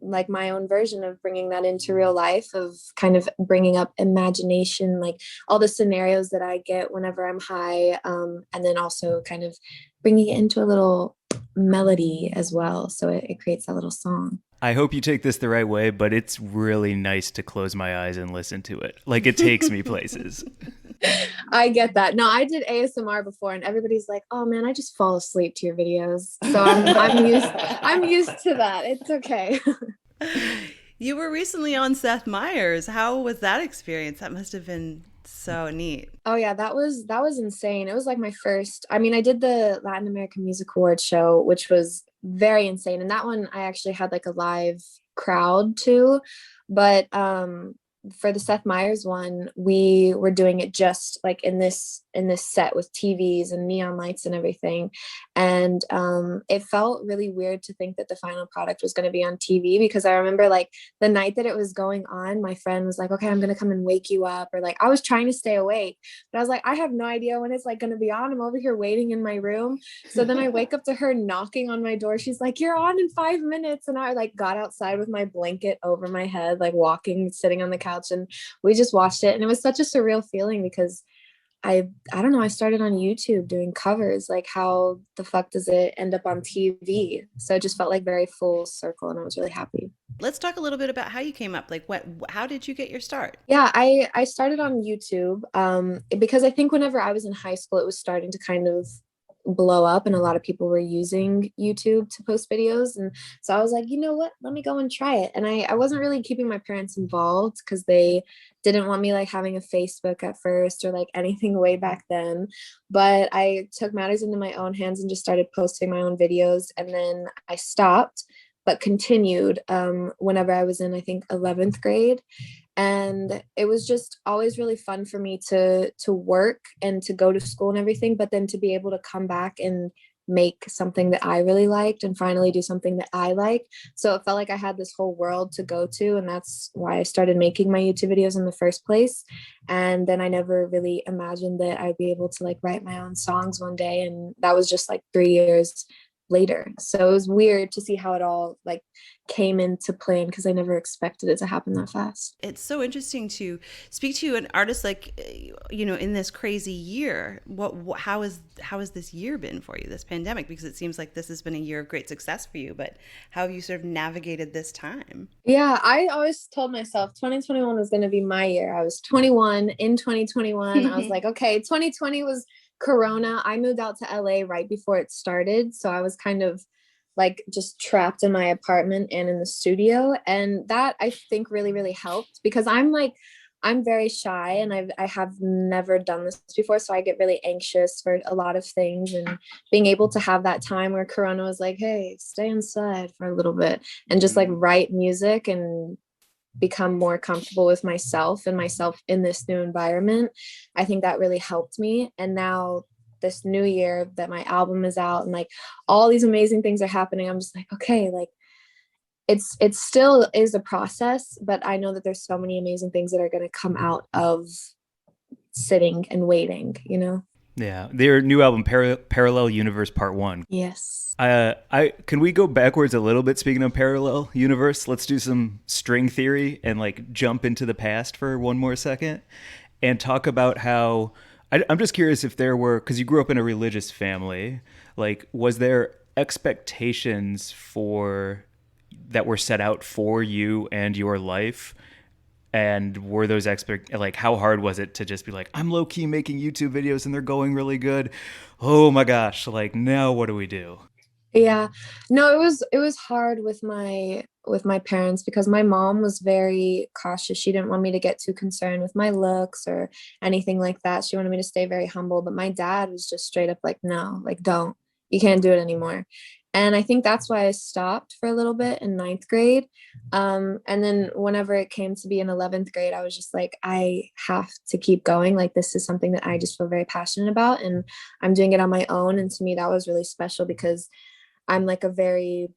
like my own version of bringing that into real life, of kind of bringing up imagination, like all the scenarios that I get whenever I'm high, and then also kind of bringing it into a little melody as well, so it creates a little song. I hope you take this the right way, but it's really nice to close my eyes and listen to it. Like, it takes me places. I get that. No, I did ASMR before, and everybody's like, "Oh man, I just fall asleep to your videos." So I'm used to that. It's okay. You were recently on Seth Meyers. How was that experience? That must have been so neat. Oh yeah, that was insane. It was like my first. I mean, I did the Latin American Music Awards show, which was very insane, and that one I actually had like a live crowd too, but for the Seth Meyers one, we were doing it just like in this set with TVs and neon lights and everything. And it felt really weird to think that the final product was going to be on TV, because I remember like the night that it was going on, my friend was like, okay, I'm going to come and wake you up. Or like, I was trying to stay awake, but I was like, I have no idea when it's like going to be on. I'm over here waiting in my room. So then I wake up to her knocking on my door. She's like, you're on in 5 minutes. And I like got outside with my blanket over my head, like sitting on the couch, and we just watched it. And it was such a surreal feeling, because I don't know, I started on YouTube doing covers. Like, how the fuck does it end up on TV? So it just felt like very full circle, and I was really happy. Let's talk a little bit about how you came up. Like, how did you get your start? Yeah, I started on YouTube because I think whenever I was in high school, it was starting to kind of blow up, and a lot of people were using YouTube to post videos. And so I was like, you know what, let me go and try it. And I wasn't really keeping my parents involved, because they didn't want me like having a Facebook at first or like anything way back then. But I took matters into my own hands and just started posting my own videos. And then I stopped, but continued whenever I was in, I think, 11th grade. And it was just always really fun for me to work and to go to school and everything, but then to be able to come back and make something that I really liked and finally do something that I like. So it felt like I had this whole world to go to, and that's why I started making my YouTube videos in the first place. And then I never really imagined that I'd be able to like write my own songs one day, and that was just like 3 years later. So it was weird to see how it all like came into plan, because I never expected it to happen that fast. It's so interesting to speak to an artist like, you know, in this crazy year. How has this year been for you, this pandemic? Because it seems like this has been a year of great success for you, but how have you sort of navigated this time? Yeah, I always told myself 2021 was going to be my year. I was 21 in 2021. I was like, okay, 2020 was Corona. I moved out to LA right before it started. So I was kind of like just trapped in my apartment and in the studio. And that I think really, really helped, because I'm very shy and I have never done this before. So I get really anxious for a lot of things, and being able to have that time where Corona was like, hey, stay inside for a little bit and just like write music and become more comfortable with myself and myself in this new environment. I think that really helped me. And now this new year that my album is out and like all these amazing things are happening, I'm just like, okay, like it still is a process, but I know that there's so many amazing things that are going to come out of sitting and waiting, you know? Yeah, their new album, Parallel Universe Part 1. Yes. I can we go backwards a little bit? Speaking of parallel universe, let's do some string theory and like jump into the past for one more second and talk about how I'm just curious if there were, because you grew up in a religious family, like was there expectations that were set out for you and your life? And were those like, how hard was it to just be like, I'm low key making YouTube videos and they're going really good. Oh my gosh. Like, now what do we do? Yeah, no, it was hard with my parents, because my mom was very cautious. She didn't want me to get too concerned with my looks or anything like that. She wanted me to stay very humble, but my dad was just straight up like, no, like, you can't do it anymore. And I think that's why I stopped for a little bit in ninth grade. And then whenever it came to be in 11th grade, I was just like, I have to keep going. Like, this is something that I just feel very passionate about, and I'm doing it on my own. And to me, that was really special, because I'm like a very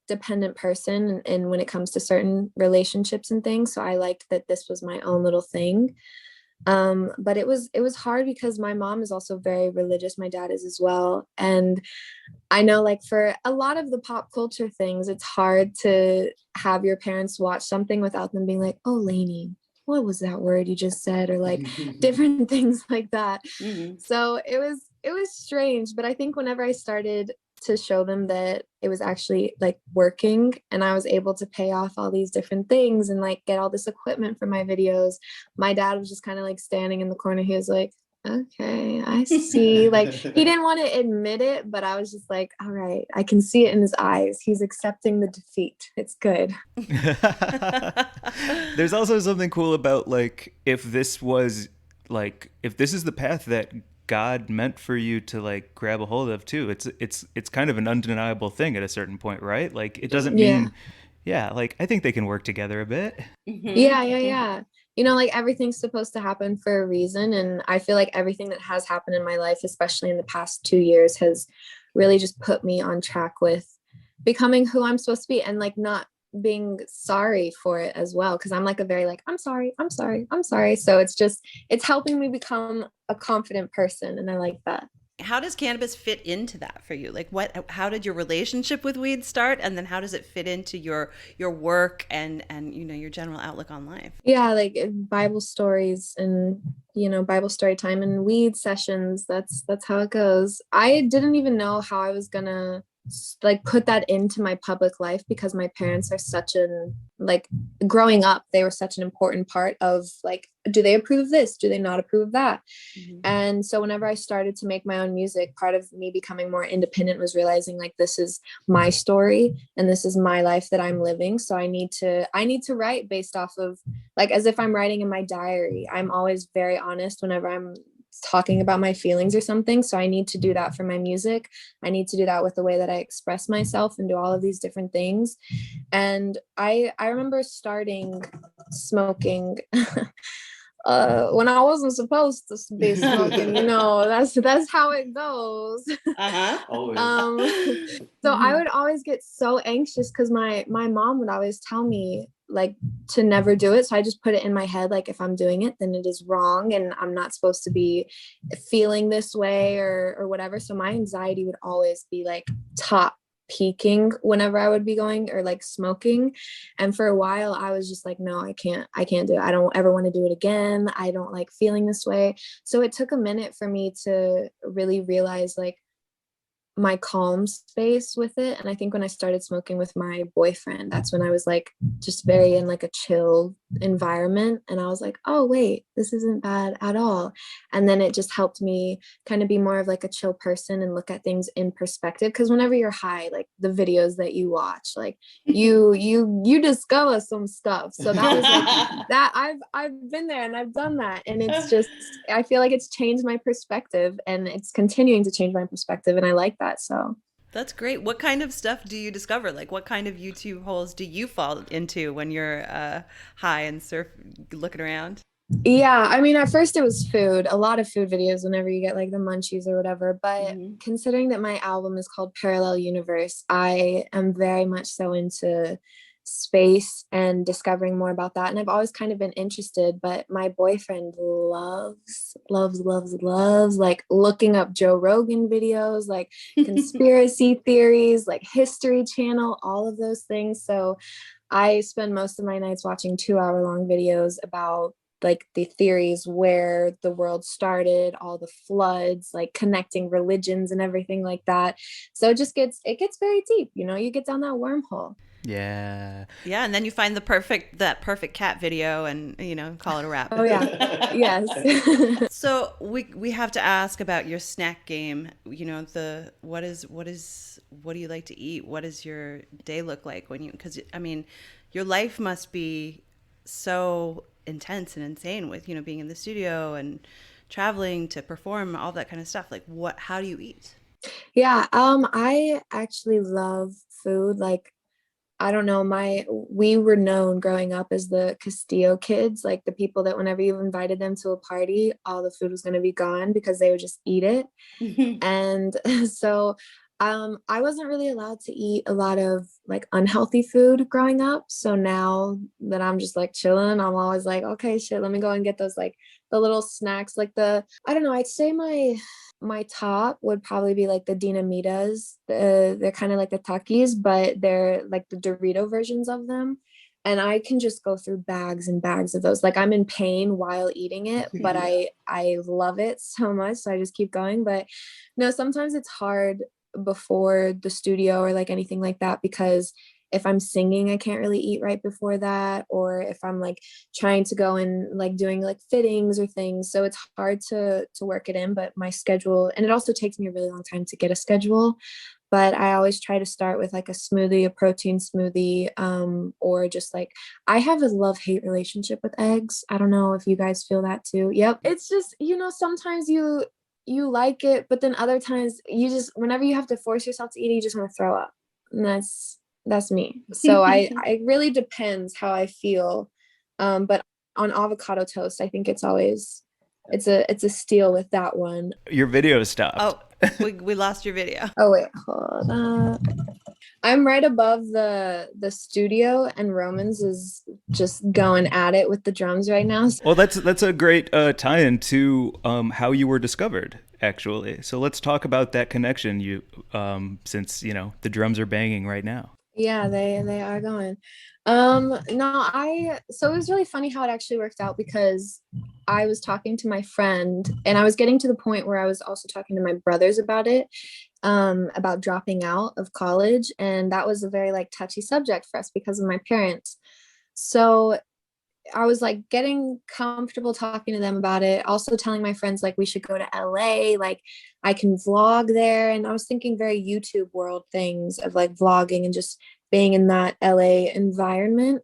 dependent person, and when it comes to certain relationships and things. So I liked that this was my own little thing. But it was hard because my mom is also very religious. My dad is as well. And I know, like, for a lot of the pop culture things, it's hard to have your parents watch something without them being like, oh, Lainey, what was that word you just said? Or like different things like that. Mm-hmm. So it was strange. But I think whenever I started to show them that it was actually like working, and I was able to pay off all these different things and like get all this equipment for my videos, my dad was just kind of like standing in the corner. He was like, okay, I see. Like, he didn't want to admit it, but I was just like, all right, I can see it in his eyes. He's accepting the defeat. It's good. There's also something cool about, like, if this is the path that God meant for you to like grab a hold of too, it's kind of an undeniable thing at a certain point, right? Like, it doesn't mean, like, I think they can work together a bit. Mm-hmm. Yeah. You know, like, everything's supposed to happen for a reason. And I feel like everything that has happened in my life, especially in the past 2 years, has really just put me on track with becoming who I'm supposed to be, and like not being sorry for it as well. Cause I'm like a very like, I'm sorry. So it's helping me become a confident person. And I like that. How does cannabis fit into that for you? Like, how did your relationship with weed start? And then how does it fit into your work and, you know, your general outlook on life? Yeah. Like Bible stories and, you know, Bible story time and weed sessions. That's how it goes. I didn't even know how I was gonna like put that into my public life, because my parents are growing up, they were such an important part of like, do they approve of this? Do they not approve of that? Mm-hmm. And so whenever I started to make my own music, part of me becoming more independent was realizing like, this is my story and this is my life that I'm living. So I need to write based off of like, as if I'm writing in my diary. I'm always very honest whenever I'm talking about my feelings or something. So I need to do that for my music. I need to do that with the way that I express myself and do all of these different things. And I remember starting smoking when I wasn't supposed to be smoking, that's how it goes. So I would always get so anxious because my mom would always tell me like to never do it. So I just put it in my head, like if I'm doing it, then it is wrong and I'm not supposed to be feeling this way or whatever. So my anxiety would always be like top peaking whenever I would be going or like smoking. And for a while I was just like, no, I can't do it. I don't ever want to do it again. I don't like feeling this way. So it took a minute for me to really realize like my calm space with it. And I think when I started smoking with my boyfriend, that's when I was like just very in like a chill environment. And I was like, oh wait, this isn't bad at all. And then it just helped me kind of be more of like a chill person and look at things in perspective. Because whenever you're high, like the videos that you watch, like you discover some stuff. So that was like that I've been there and I've done that. And it's just, I feel like it's changed my perspective and it's continuing to change my perspective. And I like that. So that's great. What kind of stuff do you discover? Like what kind of YouTube holes do you fall into when you're high and looking around? Yeah, I mean, at first it was food, a lot of food videos whenever you get like the munchies or whatever. But considering that my album is called Parallel Universe, I am very much so into space and discovering more about that. And I've always kind of been interested, but my boyfriend loves like looking up Joe Rogan videos, like conspiracy theories, like History Channel, all of those things. So I spend most of my nights watching 2-hour-long videos about like the theories where the world started, all the floods, like connecting religions and everything like that. So it gets very deep, you get down that wormhole. Yeah, and then you find that perfect cat video and call it a wrap. Oh yeah. Yes. So we have to ask about your snack game. What do you like to eat? What does your day look like because I mean your life must be so intense and insane with being in the studio and traveling to perform, all that kind of stuff. Like how do you eat? Yeah, I actually love food. Like, I don't know, we were known growing up as the Castillo kids, like the people that whenever you invited them to a party, all the food was going to be gone because they would just eat it. And so I wasn't really allowed to eat a lot of like unhealthy food growing up. So now that I'm just like chilling, I'm always like, okay, shit, let me go and get those like the little snacks, like I don't know, I'd say my top would probably be like the Dinamitas. They're kind of like the Takis, but they're like the Dorito versions of them. And I can just go through bags and bags of those. Like I'm in pain while eating it, but I love it so much. So I just keep going. But no, sometimes it's hard before the studio or like anything like that, because if I'm singing, I can't really eat right before that, or if I'm like trying to go and like doing like fittings or things. So it's hard to work it in, but my schedule, and it also takes me a really long time to get a schedule, but I always try to start with like a smoothie, a protein smoothie, or just like, I have a love-hate relationship with eggs. I don't know if you guys feel that too. Yep. It's just, sometimes you like it, but then other times you just, whenever you have to force yourself to eat it, you just want to throw up. And that's me. So it really depends how I feel. But on avocado toast, I think it's a steal with that one. Your video stopped. Oh, we lost your video. Oh wait, hold on. I'm right above the studio, and Romans is just going at it with the drums right now. Well, that's a great tie-in to how you were discovered, actually. So let's talk about that connection. You since the drums are banging right now. Yeah, they are going. So it was really funny how it actually worked out, because I was talking to my friend and I was getting to the point where I was also talking to my brothers about it, about dropping out of college. And that was a very like touchy subject for us because of my parents. So I was like getting comfortable talking to them about it, also telling my friends like we should go to LA, like I can vlog there. And I was thinking very YouTube world things of like vlogging and just being in that LA environment.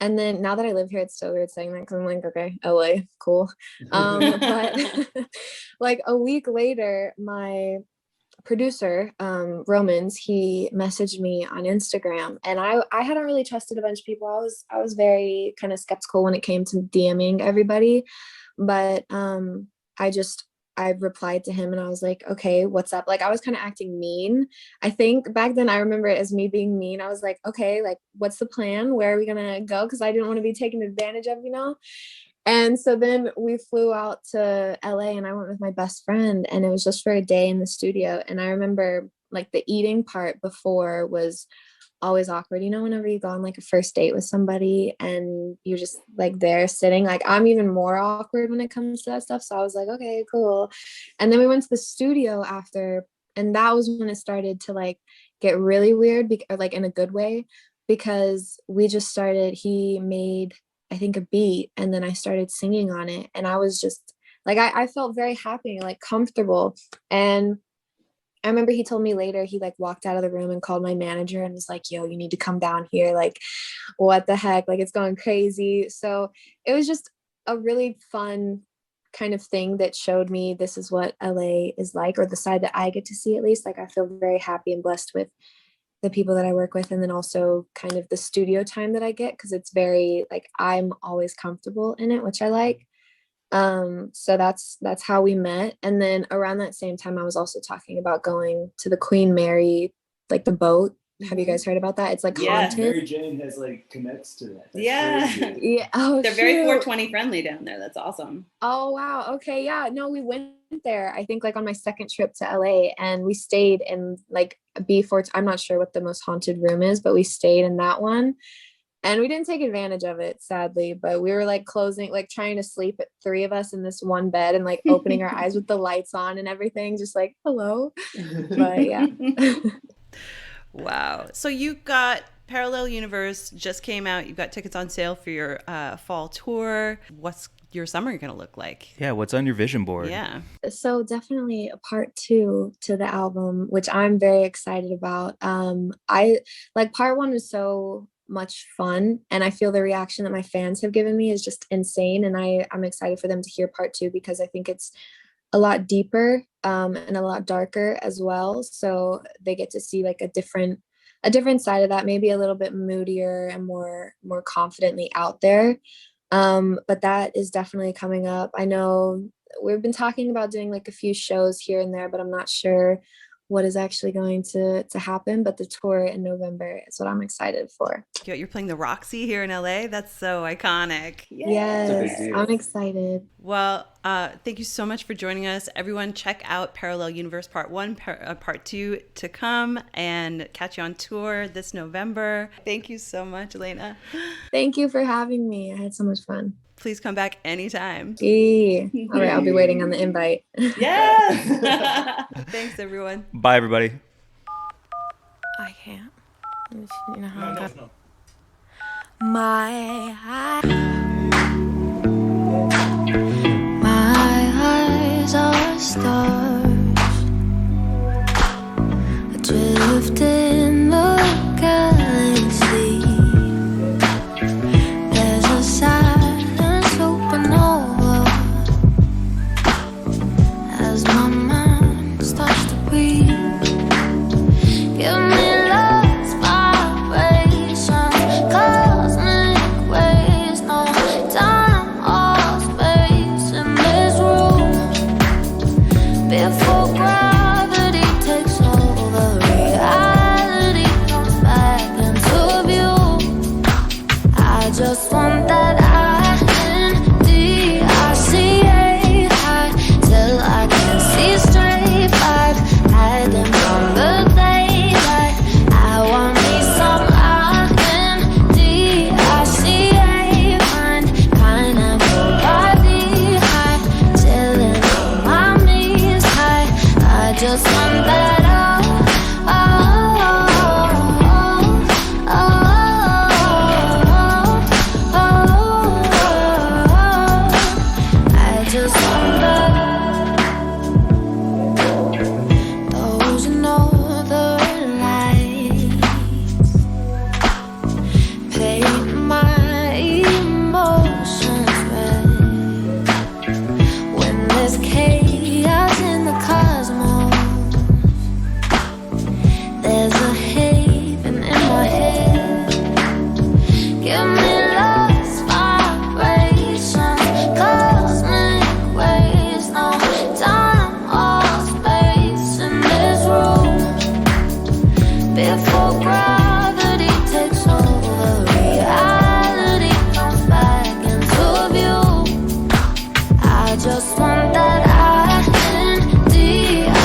And then now that I live here, it's so weird saying that because I'm like, okay, LA, cool. But like a week later, my producer, Romans, he messaged me on Instagram, and I hadn't really trusted a bunch of people. I was very kind of skeptical when it came to DMing everybody, but I replied to him and I was like, okay, what's up? Like I was kind of acting mean. I think back then I remember it as me being mean. I was like, okay, like what's the plan? Where are we gonna go? Because I didn't want to be taken advantage of, you know? And so then we flew out to LA and I went with my best friend, and it was just for a day in the studio. And I remember like the eating part before was always awkward, you know, whenever you go on like a first date with somebody and you're just like there sitting, like I'm even more awkward when it comes to that stuff. So I was like, okay, cool. And then we went to the studio after, and that was when it started to like get really weird, or like in a good way, because we just started, he made, I think, a beat, and then I started singing on it, and I was just like, I felt very happy, like comfortable. And I remember he told me later, he like walked out of the room and called my manager and was like, yo, you need to come down here. Like, what the heck? Like, it's going crazy. So it was just a really fun kind of thing that showed me this is what LA is like, or the side that I get to see at least. Like, I feel very happy and blessed with the people that I work with. And then also kind of the studio time that I get, because it's very like, I'm always comfortable in it, which I like. So that's how we met. And then around that same time, I was also talking about going to the Queen Mary, like the boat. Have you guys heard about that? It's like haunted. Mary Jane has like connects to that. That's crazy. Yeah. Oh, they're very 420 friendly down there. That's awesome. Oh, wow. Okay. Yeah. No, we went there, I think like on my second trip to LA, and we stayed in like B4. I'm not sure what the most haunted room is, but we stayed in that one. And we didn't take advantage of it, sadly, but we were like closing, like trying to sleep at 3 of us in this one bed and like opening our eyes with the lights on and everything, just like, hello. But yeah. Wow. So you got Parallel Universe just came out. You've got tickets on sale for your fall tour. What's your summer going to look like? Yeah, what's on your vision board? Yeah. So definitely a part 2 to the album, which I'm very excited about. I like part 1 was so much fun, and I feel the reaction that my fans have given me is just insane, and I'm excited for them to hear part 2, because I think it's a lot deeper and a lot darker as well, so they get to see like a different side of that, maybe a little bit moodier and more confidently out there. But that is definitely coming up. I know we've been talking about doing like a few shows here and there, but I'm not sure what is actually going to happen. But the tour in November is what I'm excited for. You're playing the Roxy here in LA. That's so iconic. Yes, I'm excited. Well, thank you so much for joining us. Everyone, check out Parallel Universe Part 1, Part 2 to come, and catch you on tour this November. Thank you so much, Alaina. Thank you for having me. I had so much fun. Please come back anytime. Yay. All right, I'll be waiting on the invite. Yes. Thanks, everyone. Bye, everybody. I can't. You know how no. My eyes are stars adrift in the galaxy. There's a silent supernova as my mind starts to breathe. Give me love's vibrations, cosmic waves, no time or space in this room. Before gravity takes over, reality comes back into view. I just want that I-N-D-I-C-A high till I can see straight back, hiding from the daylight. before gravity takes over. Reality comes back into view. I just want that INDICA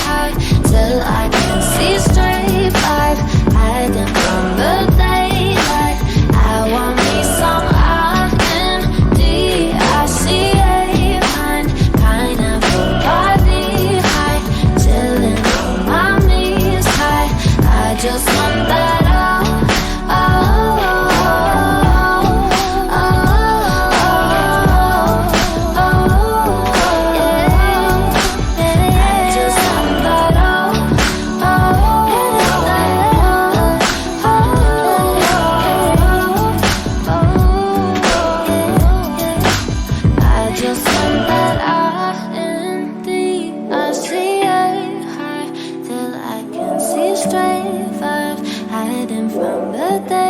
high till I can see straight life, hiding from the daylight. I want me some INDICA mind, pineapple body high, chilling on my knees high. I just want that straight vibes, hiding from the day.